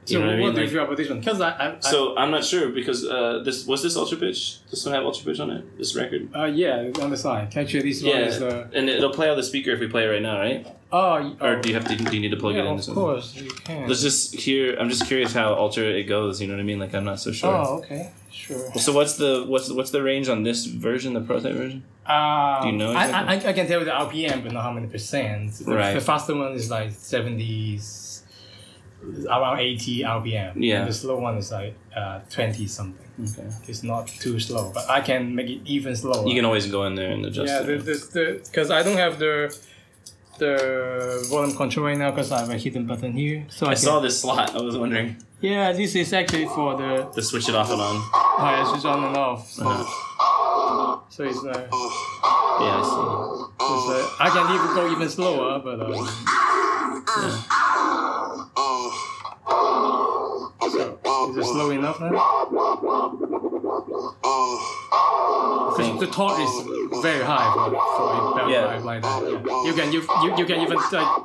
You know what do you feel about this one? Because so I'm not sure, because this ultra pitch. This one have ultra pitch on it. This record. Yeah, on the side. Actually, this one is and it'll play out the speaker if we play it right now, right? Or do you need to plug it in? Of course, you can. Let's just hear. I'm just curious how ultra it goes. You know what I mean? I'm not so sure. Oh, okay, sure. So what's the range on this version, the prototype version? Do you know exactly? I can tell you the RPM, but not how many percent. The faster one is 70s. Around 80 RPM. Yeah. And the slow one is 20 something. Okay. It's not too slow, but I can make it even slower. You can always go in there and adjust. Yeah, because I don't have the volume control right now because I have a hidden button here. So I saw this slot. I was wondering. Yeah, this is actually for to switch it off and on. Switch on and off. So, so it's yeah, I see. I can even go even slower, but yeah. Is it slow enough now? Because the torque is very high for a belt drive like that. Yeah. You can even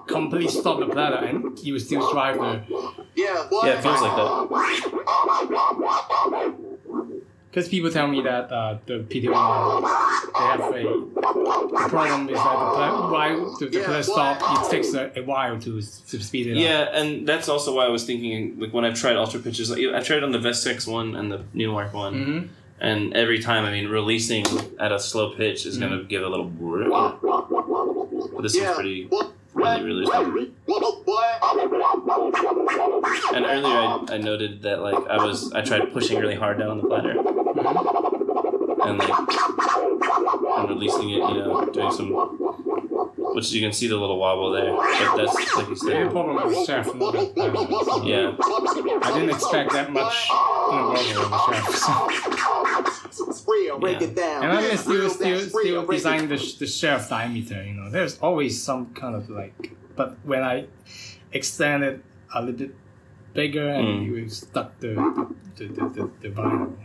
completely stop the platter and you will still drive the. Yeah, it feels like that. Because people tell me that the PT1 they have a problem is that the platter stop, it takes a while to speed it up. Yeah, and that's also why I was thinking, when I've tried ultra pitches, I tried on the Vestex one and the Newark one, and every time, releasing at a slow pitch is going to give a little. But this is pretty. Really slow. And earlier I noted that I tried pushing really hard down on the platter and I'm releasing it, doing some, which you can see the little wobble there, but that's like you said. The problem with the shaft. Yeah. I didn't expect that much wobble in the shaft. Yeah. And I can still design the shaft diameter. There's always some kind of but when I extend it a little bit bigger and you stuck the vinyl.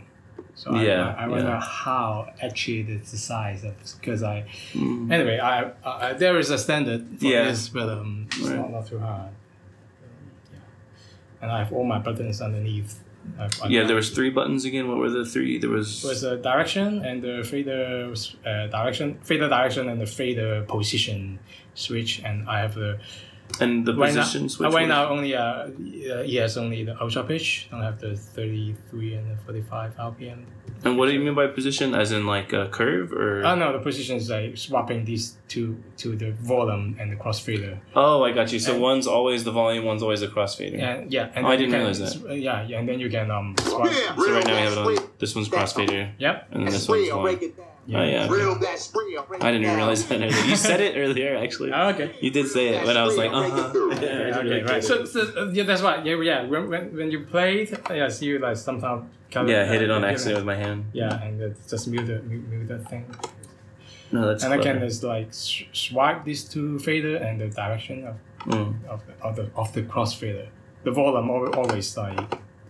So I wonder how actually the size of, because anyway I there is a standard for this, but it's not too hard. And I have all my buttons underneath. There was 3 buttons again. What were the 3? There was a direction and the fader direction and the fader position switch, and I have the position switch. Right now only he has only the ultra pitch. Don't have the 33 and the 45 RPM. And what do you mean by position? As in a curve, or? Oh no, the position is swapping these two to the volume and the crossfader. Oh, I got you. So one's always the volume, one's always the crossfader. And I didn't realize that. And then you can swap. So right now we have it on. This one's crossfader. Yep. And then this one's volume. Oh yeah. I didn't even realize that earlier. You said it earlier, actually. Oh, okay. You did say it when I was like, Yeah, Okay, right. So yeah, that's right. Yeah. When you played, yes, you like sometimes hit it on accident with my hand. Yeah, and just mute the thing. No, that's. And clever. I can just like swipe these two fader and the direction of the cross fader. The volume always like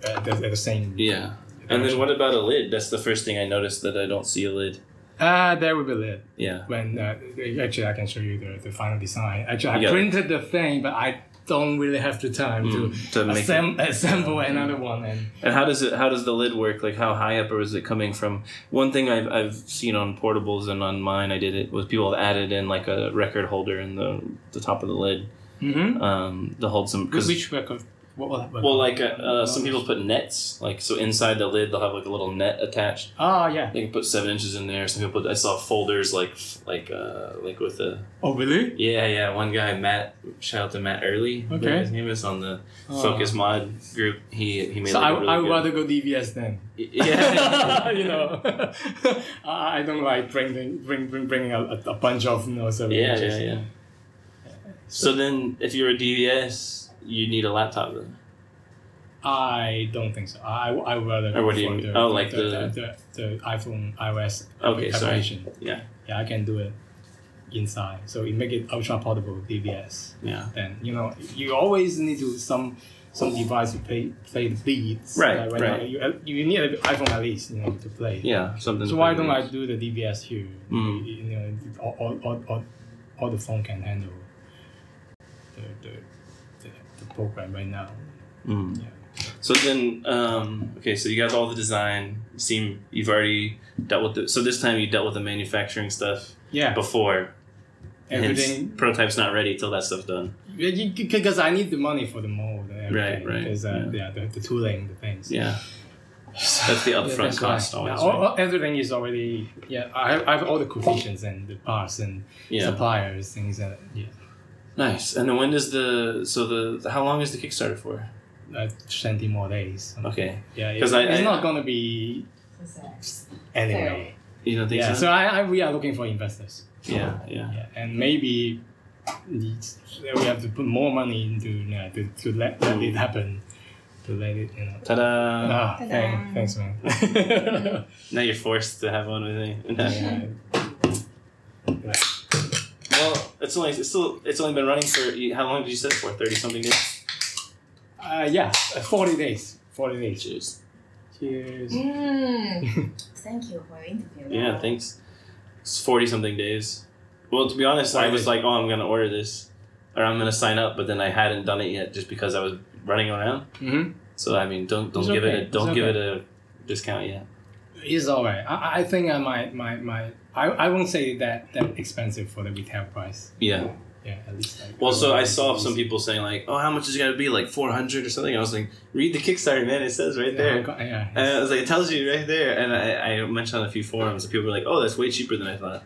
at the same. Yeah. And then what about a lid? That's the first thing I noticed, that I don't see a lid. There will be lid. Yeah. When actually I can show you the final design. Actually, I printed the thing, but I don't really have the time to assemble another one. And how does the lid work? Like, how high up or is it coming from? One thing I've seen on portables and on mine, I did it, was people have added in like a record holder in the top of the lid. Mm-hmm. To hold some. Which record? Well, like some people put nets, like so inside the lid they'll have like a little net attached. Oh yeah. They can put 7 inches in there. Some people I saw folders like with a. Oh really? Yeah. One guy, Matt. Shout out to Matt Early. Okay. His name is on the Focus Mod group. He made. So like I would rather go DVS then. Yeah. You know, I don't like bringing a bunch of 7 inches. Yeah. So then, if you're a DVS. You need a laptop then? I don't think so. I would rather or what do you mean? The iPhone iOS application. Sorry. Yeah, I can do it inside. So it make it ultra portable DVS. Yeah. Then you always need to some device to play the beats. Right. You need an iPhone at least to play. Yeah, something. So why don't I do the DVS here? All the phone can handle the program right now. Yeah. So then, okay, so you got all the design. You've already dealt with so this time you dealt with the manufacturing stuff. Yeah. Before. Everything. Prototype's not ready till that stuff's done. Because I need the money for the mold and everything. Right. Because the tooling, the things. Yeah. That's the upfront cost always. Everything is already. Yeah. I have all the coefficients and the parts and suppliers, things that. Yeah. Nice. And then when does how long is the Kickstarter for? 20 more days. Okay. Yeah, it's not going to be anyway. You don't think so? So we are looking for investors. Yeah. And maybe we have to put more money into to let it happen. To let it, Ta-da! Thanks, man. Now you're forced to have one with me. Well, it's only been running for how long did you set it for? 30-something days. 40 days. 40 days. Cheers. Thank you for your interview. Yeah, thanks. It's 40-something days. Well, to be honest, I was like, I'm gonna order this, or I'm gonna sign up, but then I hadn't done it yet just because I was running around. Mm-hmm. So I mean, don't give it a discount yet. It's alright. I think I might. I won't say that expensive for the retail price. Yeah. Yeah, at least. So I saw some people saying like, "Oh, how much is it gonna be? Like 400 or something?" I was like, "Read the Kickstarter, man. It says right there." And I was like, "It tells you right there." And I mentioned on a few forums, and people were like, "Oh, that's way cheaper than I thought."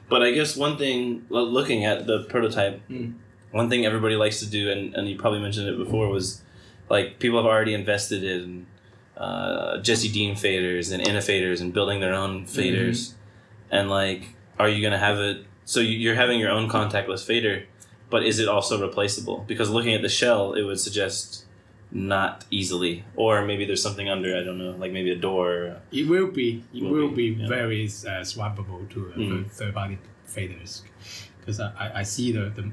But I guess one thing, looking at the prototype, one thing everybody likes to do, and you probably mentioned it before, was like people have already invested in Jesse Dean faders and Inna faders and building their own faders, and like, are you gonna have it? So you're having your own contactless fader, but is it also replaceable? Because looking at the shell, it would suggest not easily, or maybe there's something under. I don't know, like maybe a door. It will be very swappable to third-party faders, because I see the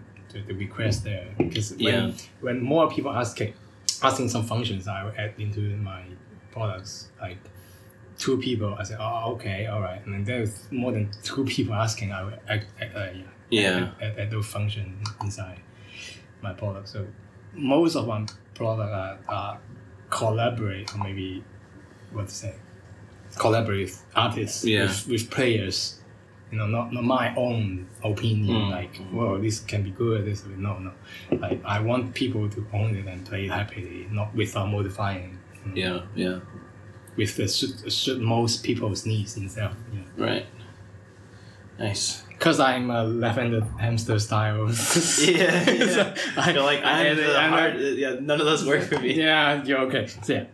request there. Because when more people asking some functions, I will add into my products. Like 2 people, I say, oh, okay, all right. And then there's more than 2 people asking, I will add those functions inside my product. So most of my product are collaborate, or maybe collaborate with artists, with players. Not my own opinion. Like, whoa, this can be good. This no. Like, I want people to own it and play it happily, not without modifying. Yeah. With the most people's needs itself. Right. Nice. because I'm a left-handed hamster style. Yeah. I feel like none of those work for me. Yeah, you're okay.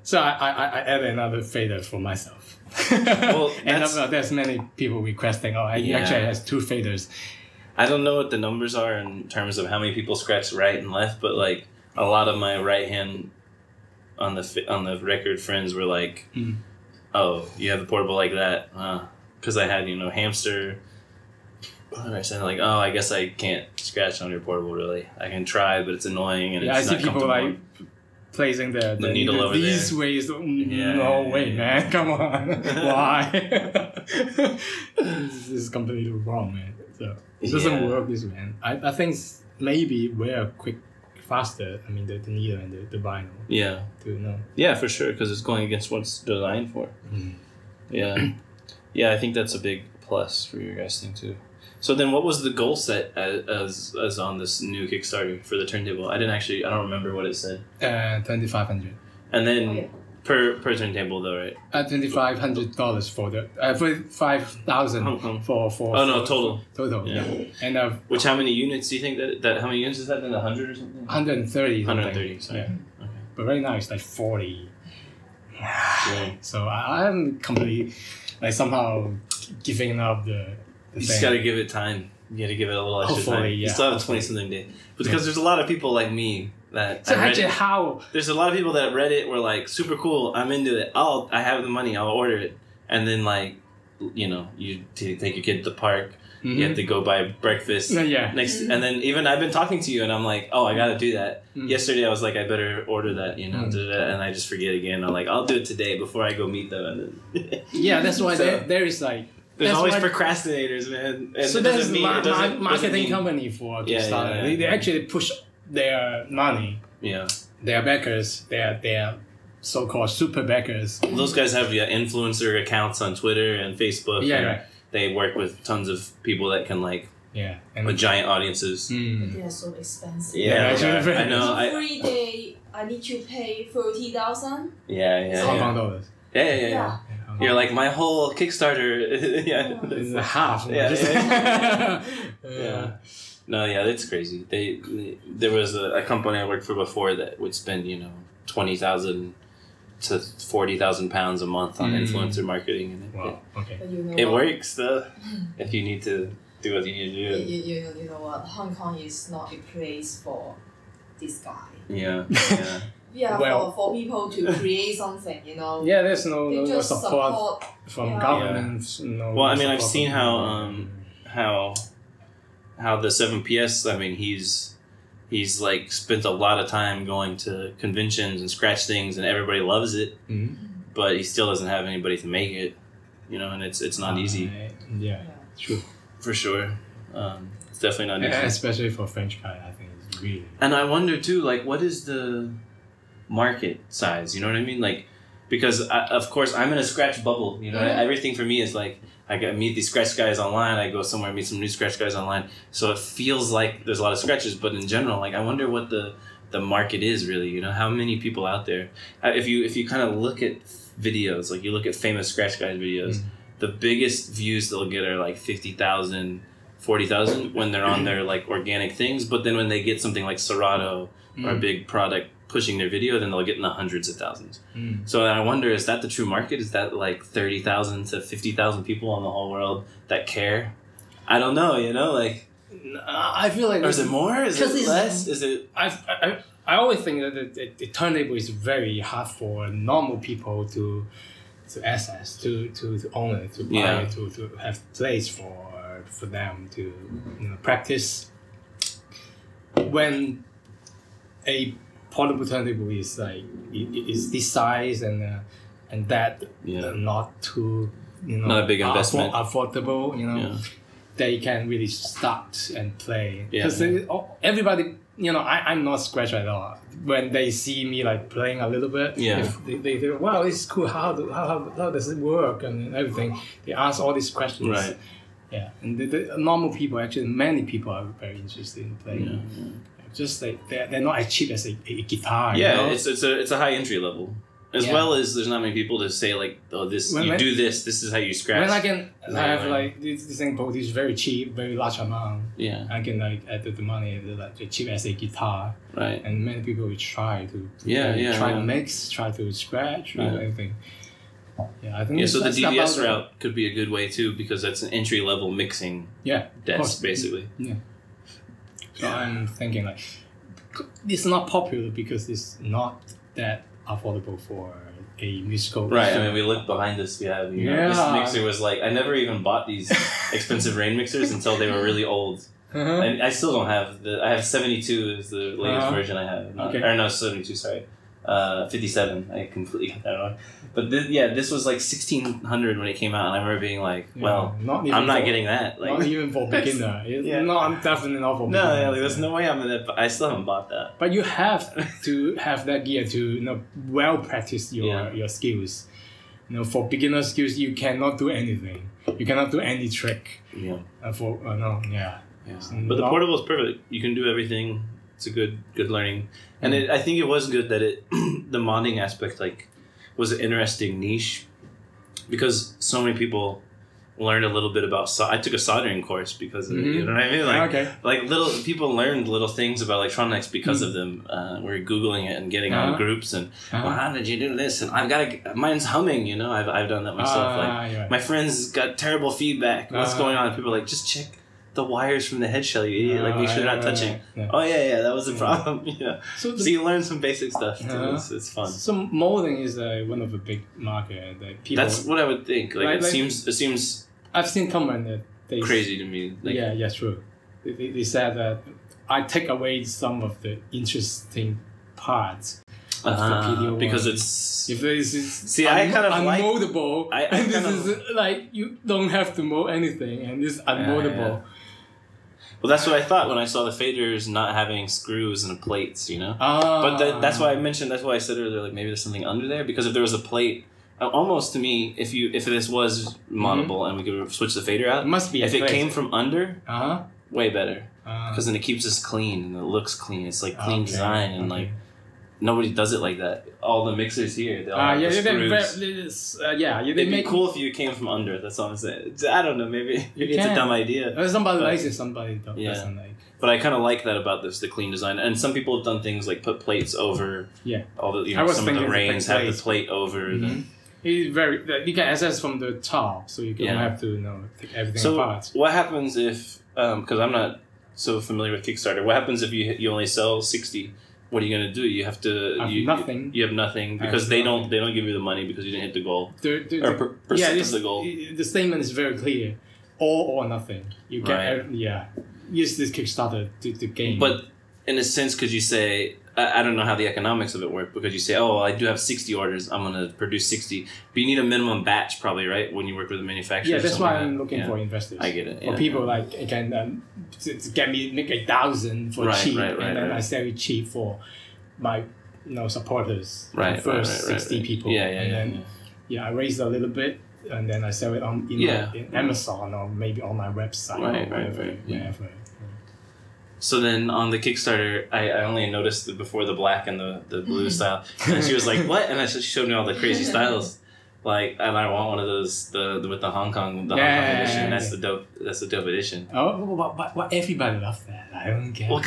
So I added another fader for myself. Well, and there's many people requesting. Actually has 2 faders. I don't know what the numbers are in terms of how many people scratch right and left, but like a lot of my right hand on the record friends were like, "Oh, you have a portable like that?" Because I had hamster. What am I saying? Like, oh, I guess I can't scratch on your portable. Really, I can try, but it's annoying and it's I see people like placing the needle over these there. ways. No way, man! Come on, why? This is completely wrong, man. So it doesn't work this way. Man. I think maybe wear faster. I mean, the needle and the vinyl. Yeah. To know. Yeah, for sure, because it's going against what it's designed for. Yeah. Yeah, I think that's a big plus for your guys' thing too. So then what was the goal set as on this new Kickstarter for the turntable? I don't remember what it said. 2,500. And then per turntable though, right? $2,500 for the for 5,000 for Oh no, total. Total, yeah. And which how many units do you think that how many units is that then 100 or something? 130 something. 130, sorry. Yeah. Okay. But right now it's like 40. Yeah. So I'm completely like somehow giving up the You just gotta give it time. You gotta give it a little extra time. You still have 20-something days. But because there's a lot of people like me that so actually there's a lot of people that read it were like, super cool, I'm into it. I have the money, I'll order it. And then like, you take your kid to the park, you have to go buy breakfast. And then even I've been talking to you and I'm like, oh, I gotta do that. Yesterday I was like, I better order that, and I just forget again. I'm like, I'll do it today before I go meet them. And then yeah, that's why there is like there's always procrastinators, man. And so there's marketing company for Kickstarter. They actually push their money. Yeah. Their backers, their so-called super backers. Those guys have influencer accounts on Twitter and Facebook. Yeah, right. They work with tons of people that can with giant audiences. They are so expensive. Yeah, I know. Every day I need to pay 30,000. Hong Kong dollars. Yeah. You're like, my whole Kickstarter, it's a half. No, it's crazy. There was a company I worked for before that would spend 20,000 to 40,000 pounds a month on influencer marketing, and it works though. If you need to do what you need to do. You know what? Hong Kong is not a place for this guy. Yeah, for people to create something, Yeah, there's no support from government. No. Well, I mean, I've seen how the 7PS. I mean, he's like spent a lot of time going to conventions and scratch things, and everybody loves it. But he still doesn't have anybody to make it, and it's not easy. Yeah, true. For sure, it's definitely not easy. Especially for French guy, I think it's really. And I wonder too, like, what is the market size, you know what I mean? Like, because of course I'm in a scratch bubble, everything for me is like, I meet these scratch guys online, I go somewhere, meet some new scratch guys online, so it feels like there's a lot of scratches, but in general, like, I wonder what the market is really, how many people out there, if you kind of look at videos, like you look at famous scratch guys videos, the biggest views they'll get are like 50,000, 40,000 when they're on their like organic things, but then when they get something like Serato or a big product pushing their video, then they'll get in the hundreds of thousands. So I wonder, is that the true market? Is that like 30,000 to 50,000 people in the whole world that care? I don't know, like... I feel like... Or is it more? Is it less? Is it... I always think that the turntable is very hard for normal people to access, to own it, to buy it, to have place for them to practice. When a portable turntable is like is this size and that not too not a big investment, affordable, they can really start and play because everybody I'm not scratch at all. When they see me like playing a little bit, if they think, wow, this is cool, how does it work and everything, they ask all these questions, right? And the normal people, actually many people are very interested in playing. Just like they're not as cheap as a guitar. It's a high entry level. As well as there's not many people to say like, oh, this do this. This is how you scratch. When I can have like this thing produced very cheap, very large amount. Yeah. I can like add the money like the cheap as a guitar. Right. And many people will try to try to mix, try to scratch, try everything. Yeah, I think. Yeah, so the DVS route could be a good way too because that's an entry level mixing. Desk basically. Yeah. So I'm thinking like, it's not popular because it's not that affordable for a musical. Right. I mean, we look behind us. We have this mixer was like I never even bought these expensive rain mixers until they were really old. And I still don't have I have 72 is the latest version I have. Or no, 72. Sorry, 57. I completely got that wrong. But this was like 1600 when it came out, and I remember being like, "Well, I'm not getting that." Like, not even for beginner. No, I'm definitely not for beginner. No, there's no way I'm gonna. I still haven't bought that. But you have to have that gear to well practice your skills. For beginner skills, you cannot do anything. You cannot do any trick. Yeah. But the portable is perfect. You can do everything. It's a good learning, and I think it was good that the modding aspect was an interesting niche because so many people learned a little bit about I took a soldering course because of it, you know what I mean? Like little people learned little things about electronics because of them. We're Googling it and getting on groups and well, how did you do this? And I've got mine's humming, I've done that myself. My friends got terrible feedback. What's going on? And people are like, just check the wires from the head shell, you idiot. Like, make sure they're not touching. Oh, yeah, that was the problem. So you learn some basic stuff, too. It's fun. So molding is one of the big market that people... That's what I would think. It seems... I've seen comment that they... Crazy to me. True. They said that I take away some of the interesting parts of the PDO because it's... If this is unmoldable, and this is like, you don't have to mold anything, and this is unmoldable. Well, that's what I thought when I saw the faders not having screws and plates, But that's why I mentioned. That's why I said earlier, like maybe there's something under there because if there was a plate, almost to me, if this was moddable and we could switch the fader out, it must be. If it came from under, way better because then it keeps us clean and it looks clean. It's like clean design and like nobody does it like that. All the mixers here, they all have the screws. It'd be cool if you came from under. That's all I'm saying. I don't know. Maybe it's a dumb idea. Somebody likes it. Somebody doesn't like. But I kind of like that about the clean design. And some people have done things like put plates over. All the some of the rains have the plate over. It's very. You can access from the top, so you don't have to take everything apart. So what happens if? Because I'm not so familiar with Kickstarter. What happens if you only sell 60? What are you gonna do? You have to nothing. You have nothing because they don't give you the money because you didn't hit the goal. Percent of the goal. The statement is very clear: all or nothing. You get use this Kickstarter to gain. But in a sense, could you say I don't know how the economics of it work because you say, oh, I do have 60 orders. I'm gonna produce 60, but you need a minimum batch probably, right? When you work with a manufacturer. Yeah, that's why I'm looking for investors. I get it. For people like can make 1,000 for cheap, and then I sell it cheap for my supporters. First 60 people. And then I raise a little bit, and then I sell it in Amazon or maybe on my website. Whatever. So then on the Kickstarter, I only noticed before the black and the blue style, and she was like, "What?" And she showed me all the crazy styles. And I want one of those with the Hong Kong edition. That's the dope edition. Oh, but everybody loves that. I don't get. Well,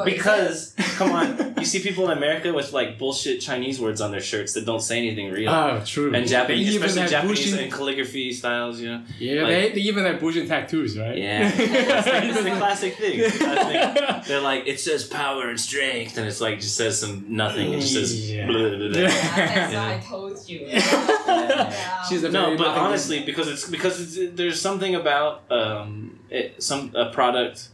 because come on, you see people in America with like bullshit Chinese words on their shirts that don't say anything real. Oh, true. And Japanese, especially Japanese and calligraphy styles, Yeah, they even have bullshit tattoos, right? Yeah, it's the classic thing. They're like, it says power and strength, and it's like just says some nothing. It just says. Blah, blah, blah. That's what I told you. But honestly, because there's something about a product.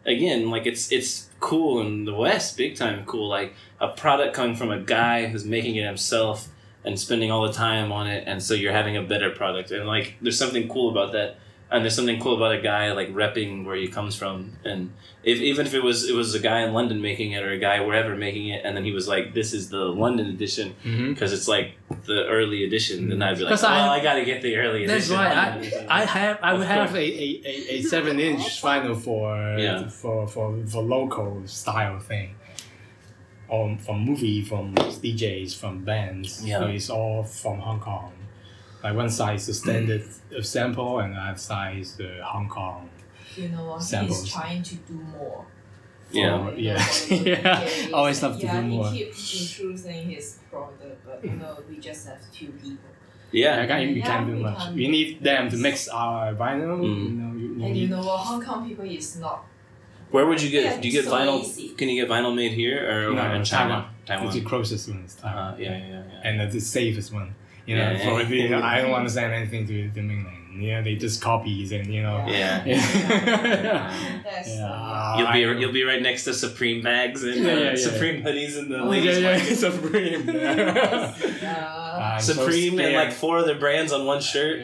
Again, like it's cool in the West, big time cool. Like a product coming from a guy who's making it himself and spending all the time on it, and so you're having a better product. And like, there's something cool about that. And there's something cool about a guy like repping where he comes from, and even if it was a guy in London making it or a guy wherever making it, and then he was like, "This is the London edition," because it's like the early edition. Then I'd be like, "Well, I gotta get the early edition." That's why I would have a 7-inch vinyl for local style thing. from movie, from DJs, from bands. Yeah. So it's all from Hong Kong. Like one side is the standard sample, and the other side is the Hong Kong. You know what? Samples. He's trying to do more. Yeah. Always love to do more. He keeps introducing his product, but we just have 2 people. Yeah. You can't do much. We need them to mix our vinyl. And you know what? Hong Kong people is not. Where would you get? Yeah, Do you get so vinyl? easy. Can you get vinyl made here or in China? Taiwan. It's the closest one is Taiwan. Yeah. And the safest one. Yeah. I don't want to send anything to the mainland. They just copies and Yeah. That's You'll be right next to Supreme bags and Supreme hoodies in the Oh, ladies' market. Supreme. Supreme and like 4 other brands on one shirt.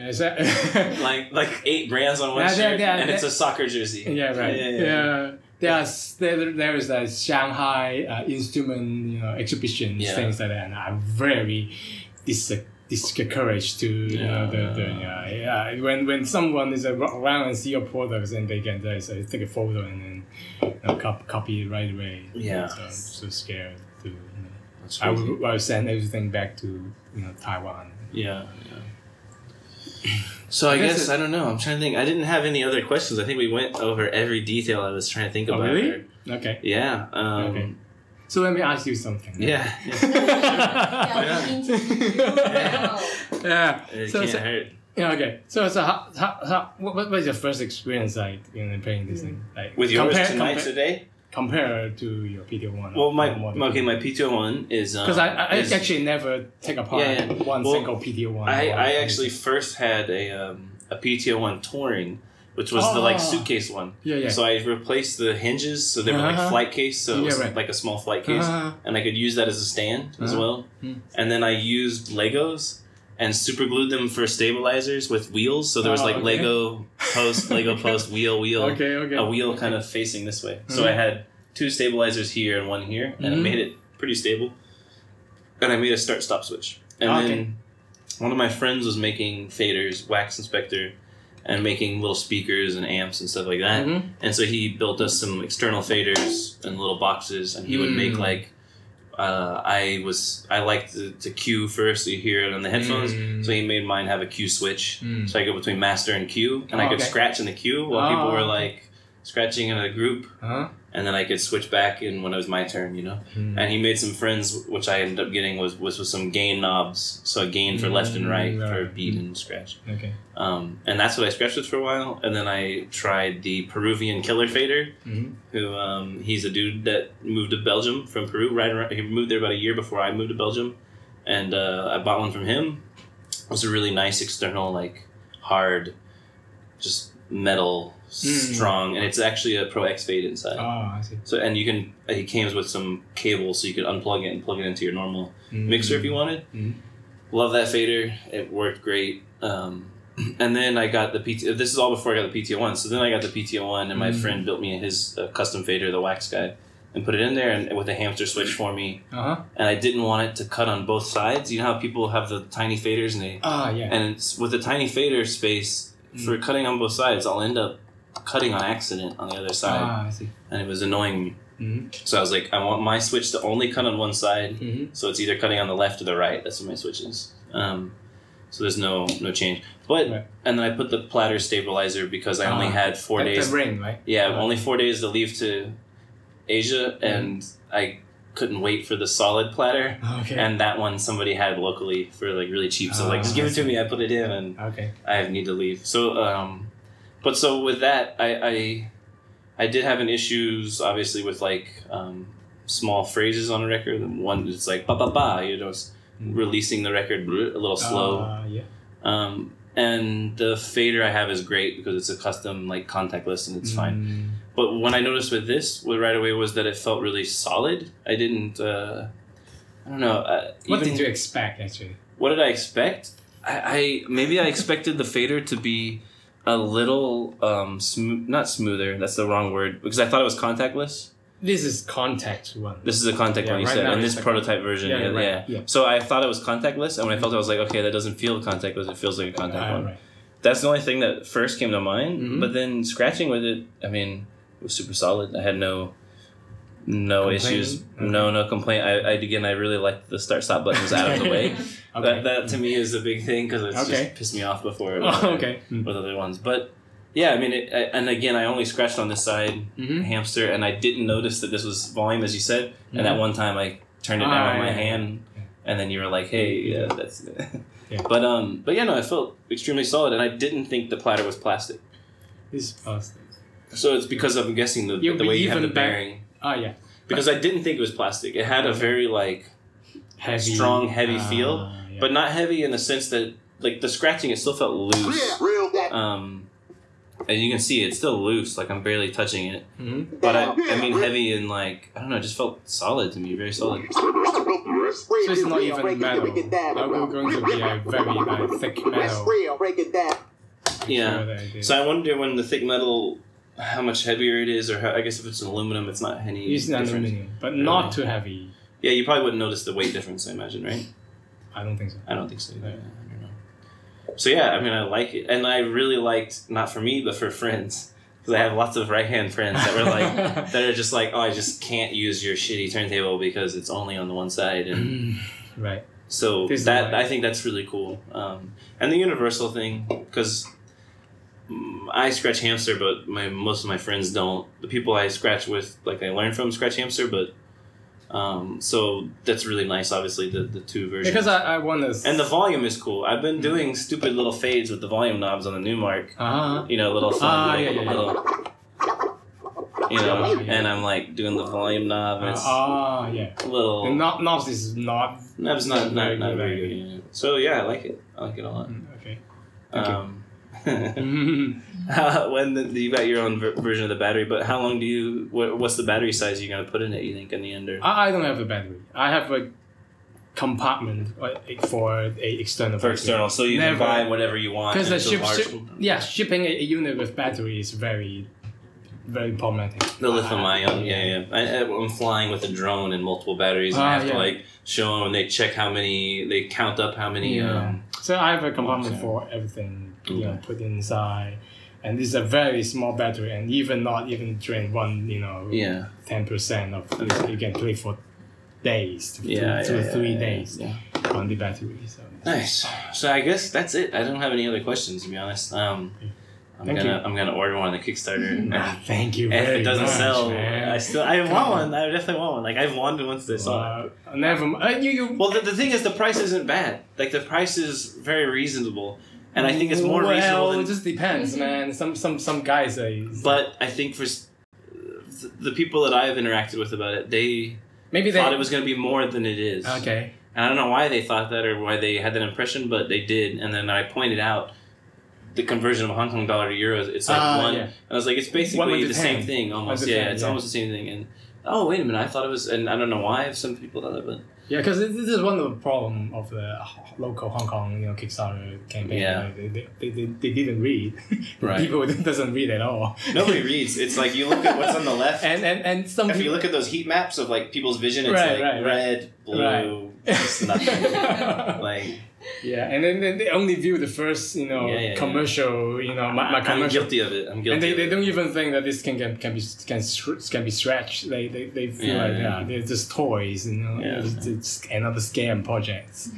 like 8 brands on one shirt, and it's a soccer jersey. Yeah, right. Yeah. There is a Shanghai instrument, exhibitions, things like that, and I'm very discouraged to when someone is around and see your products and they can just take a photo and then copy it right away. Yeah. So I'm so scared to. I would send everything back to Taiwan. Yeah. So I guess I don't know. I'm trying to think. I didn't have any other questions. I think we went over every detail I was trying to think about. Oh, really? Okay. Yeah. Okay. So let me ask you something. Yeah. Yeah. It can't hurt. Yeah. Okay. So what was your first experience like playing this thing? Like with yours today? Compared to your PTO1. Well, my PTO1 is because I actually never take apart single PTO1. I actually first had a PTO1 touring, which was the suitcase one. Yeah. So I replaced the hinges, so they were like flight case, so it was like a small flight case, and I could use that as a stand as well. And then I used Legos and super glued them for stabilizers with wheels. So there was Lego post, wheel, a wheel kind of facing this way. So I had 2 stabilizers here and 1 here, and it made it pretty stable. And I made a start-stop switch. And then one of my friends was making faders, wax inspector, and making little speakers and amps and stuff like that. And so he built us some external faders and little boxes, and he would make I liked to cue first, so you hear it on the headphones. So he made mine have a cue switch, so I go between master and cue, and I could scratch in the cue while people were like scratching in a group, and then I could switch back in when it was my turn, And he made some friends, which I ended up getting was with some gain knobs, so a gain for left and right for beat and scratch. Okay. And that's what I scratched with for a while, and then I tried the Peruvian killer fader, who he's a dude that moved to Belgium from Peru. He moved there about a year before I moved to Belgium, and I bought one from him. It was a really nice external, like hard, just metal. Strong, and it's actually a Pro X fade inside. Oh, I see. So, and it came with some cables, so you could unplug it and plug it into your normal mixer if you wanted. Love that fader; it worked great. And then I got the PT. This is all before I got the PTO1. So then I got the PTO1, and my friend built me his custom fader, the wax guy, and put it in there and with a hamster switch for me. And I didn't want it to cut on both sides. You know how people have the tiny faders, and and with the tiny fader space for cutting on both sides, I'll end up cutting on accident on the other side. I see. And it was annoying me. So I was like, I want my switch to only cut on one side, so it's either cutting on the left or the right. That's what my switch is. So there's no change. But and then I put the platter stabilizer because I only had 4 days. The ring, right? Yeah, only 4 days to leave to Asia, and I couldn't wait for the solid platter. And that one somebody had locally for like really cheap. So just give it to me. I put it in, and I need to leave. So but so with that, I did have an issues obviously with like small phrases on a record. One it's like ba ba ba, releasing the record a little slow. And the fader I have is great because it's a custom like contactless and it's fine. But when I noticed with this right away was that it felt really solid. I didn't. I don't know. What did you expect actually? What did I expect? Maybe I expected the fader to be a little not smoother, that's the wrong word, because I thought it was contactless. This is contact one. This is a contact one, you said, in this prototype version. Yeah. So I thought it was contactless, and when I felt it, I was like, okay, that doesn't feel contactless, it feels like a contact one. Right. That's the only thing that first came to mind, but then scratching with it, I mean, it was super solid. I had no No issues. No complaint. I again, I really like the start stop button was out of the way. That to me is a big thing because it's just pissed me off before with other ones. But yeah, I mean, and again, I only scratched on this side hamster, and I didn't notice that this was volume, as you said. And that one time I turned it down on my hand, and then you were like, "Hey, that's." But yeah, no, I felt extremely solid, and I didn't think the platter was plastic. It's plastic. So it's because I'm guessing the way you have the bearing. Yeah. Because I didn't think it was plastic. It had a very strong, heavy feel, but not heavy in the sense that the scratching, it still felt loose. And you can see it's still loose, I'm barely touching it. But I mean heavy and I don't know, it just felt solid to me, very solid. So it's not even metal. I'm going to be a very thick metal. Yeah. So I wonder when the thick metal, how much heavier it is, or I guess if it's aluminum, it's not any. It's not aluminum, but not too heavy. Yeah, you probably wouldn't notice the weight difference, I imagine, right? I don't think so. I don't think so. Yeah, I don't know. So yeah, I mean, I like it, and I really liked, not for me, but for friends, because I have lots of right-hand friends that were that are just oh, I just can't use your shitty turntable because it's only on the one side, and right. So I think that's really cool, and the universal thing, because I scratch hamster, but most of my friends don't. The people I scratch with, I learned from scratch hamster, but so that's really nice. Obviously, the two versions. Because I want to. And the volume is cool. I've been doing stupid little fades with the volume knobs on the Numark. Little fun, little. And I'm doing the volume knob. It's little. The knobs is not. Knob's not very good. Yeah. So yeah, I like it. I like it a lot. Okay. Thank you. When you got your own version of the battery, but how long what's the battery size you're going to put in it, you think, in the end? I don't have a battery. I have a compartment for a external battery. External, so you can buy whatever you want. Because shipping a unit with battery is very, very problematic. The lithium-ion, I'm flying with a drone and multiple batteries, and I have to show them, and they check they count up how many. So I have a compartment for everything. Put inside, and this is a very small battery, and not even drain 10% of it. You can play for days, 2 to 3 days on the battery. So nice. So I guess that's it. I don't have any other questions, to be honest. I'm gonna order one on the Kickstarter. Thank you. If it doesn't sell, man. I want one. I definitely want one. I've wanted once this saw it. Well, the thing is, the price isn't bad. The price is very reasonable. And I think it's more reasonable. It just depends, man. Some guys say. But I think for the people that I've interacted with about it, they thought it was going to be more than it is. Okay. And I don't know why they thought that or why they had that impression, but they did. And then I pointed out the conversion of Hong Kong dollar to euros. It's one. And I was like, it's basically the same thing almost. It's almost the same thing. And oh, wait a minute, I thought it was, and I don't know why some people thought that, but. Yeah, because this is one of the problems of the local Hong Kong, Kickstarter campaign. Yeah. They didn't read. Right. People doesn't read at all. Nobody reads. It's you look at what's on the left, and some. If you look at those heat maps of people's vision, it's red, blue, just nothing. Yeah, and then they only view the first, commercial, my commercial. I'm guilty of it. And they don't even think that this can be stretched. They feel they're just toys, It's another scam project.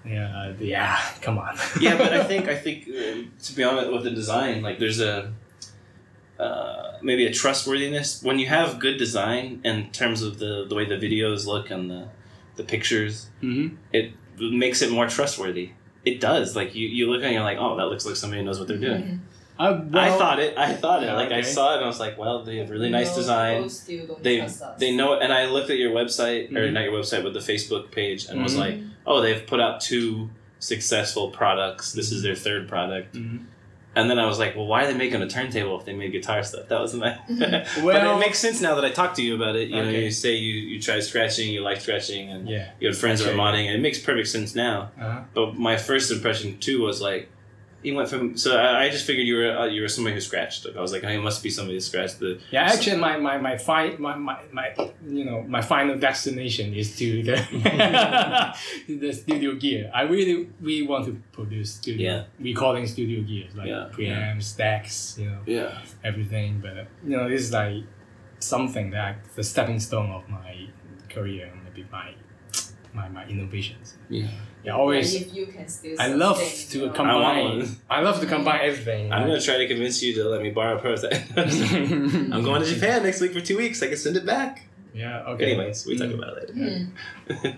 Yeah, come on. Yeah, but I think to be honest with the design, there's a maybe a trustworthiness when you have good design in terms of the way the videos look and the pictures. It makes it more trustworthy. It does. You look at it and you're like, oh, that looks like somebody knows what they're doing. I thought it. I saw it and I was like, well, they have really nice design. They know it. And I looked at your website, or not your website, but the Facebook page, and was like, oh, they've put out 2 successful products. This is their 3rd product. And then I was like, well, why are they making a turntable if they made guitar stuff? That was my... But it makes sense now that I talked to you about it. You say you tried scratching, you like scratching, and you had friends that were modding, and it makes perfect sense now. But my first impression, too, was you went from... So I just figured you were somebody who scratched. I was like, it must be somebody who scratched the... Yeah, actually, my final destination is to the studio gear. I really want to produce recording studio gears, preamps, stacks, everything. But this is something that the stepping stone of my career, maybe my innovations. Yeah. Yeah, always. If you can still I love sustain to your- combine. I love to combine everything. I'm gonna try to convince you to let me borrow a prototype. I'm going to Japan next week for 2 weeks. I can send it back. Yeah. Okay. Anyways, we talk about it later.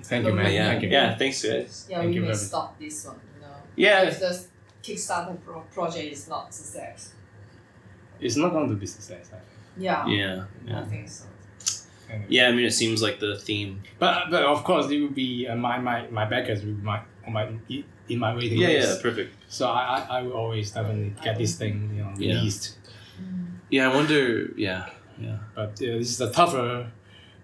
Thank you, man. But yeah, Thank you. yeah. Thanks, guys. Yeah, Thank we you may very- stop this one. You know. Yeah. If the Kickstarter project is not success. It's not going to be success. I think. Yeah. Yeah. I Yeah. think so. Anyway. Yeah. I mean, it seems like the theme. But of course it will be my backers will be in my waiting Yeah. list. Yeah. Perfect. So I will always definitely get this thing Yeah. released. Yeah. I wonder. Yeah. Yeah. But this is tougher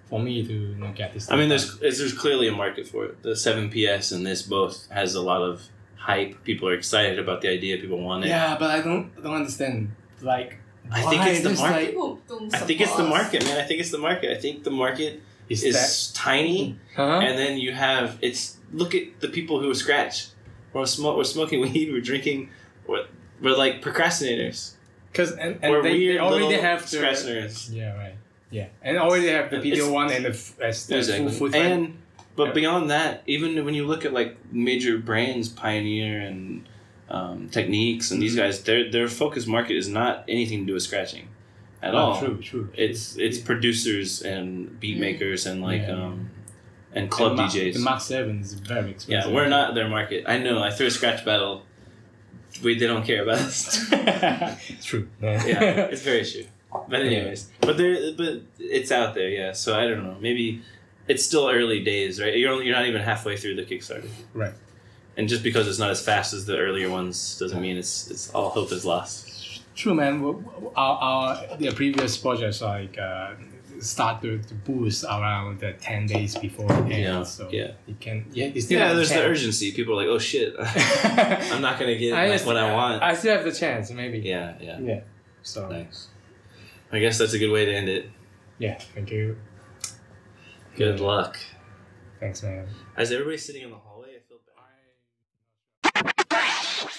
for me to get this. I mean, thing there's clearly a market for it. The 7PS and this both has a lot of hype. People are excited about the idea. People want it. Yeah, but I don't understand. Like, I think it's the this, market. like, People don't I think it's the support us. market, man. I think it's the market. I think the market is is tiny, huh? and then you have look at the people who scratch. We're smoking weed. We're drinking. We're like procrastinators. Because and We're they weird already little have the scratch nerds. yeah right yeah and already have the It's- PDO one and the Exactly. full But Yeah. beyond that, even when you look at like major brands, Pioneer and Techniques, and these guys, their focus market is not anything to do with scratching, at all. True. It's producers and beat makers and like Yeah. and club And DJs. The Mark 7 is very expensive. Yeah, we're not their market. I know. I threw a scratch battle. They don't care about us. True. Yeah, it's very true. But anyways, but it's out there. Yeah. So I don't know. Maybe it's still early days, right? You're not even halfway through the Kickstarter. Right. And just because it's not as fast as the earlier ones doesn't mean it's all hope is lost. True, man. The previous projects like start to boost around the 10 days before the end. Yeah, So yeah. you can you still Yeah, have there's the chance. urgency. People are like, oh shit, I'm not gonna get what I want. I still have the chance, maybe. Yeah. Yeah. So Nice. I guess that's a good way to end it. yeah, thank you. Good luck. Thanks, man. As everybody's sitting in the hallway, I feel bad.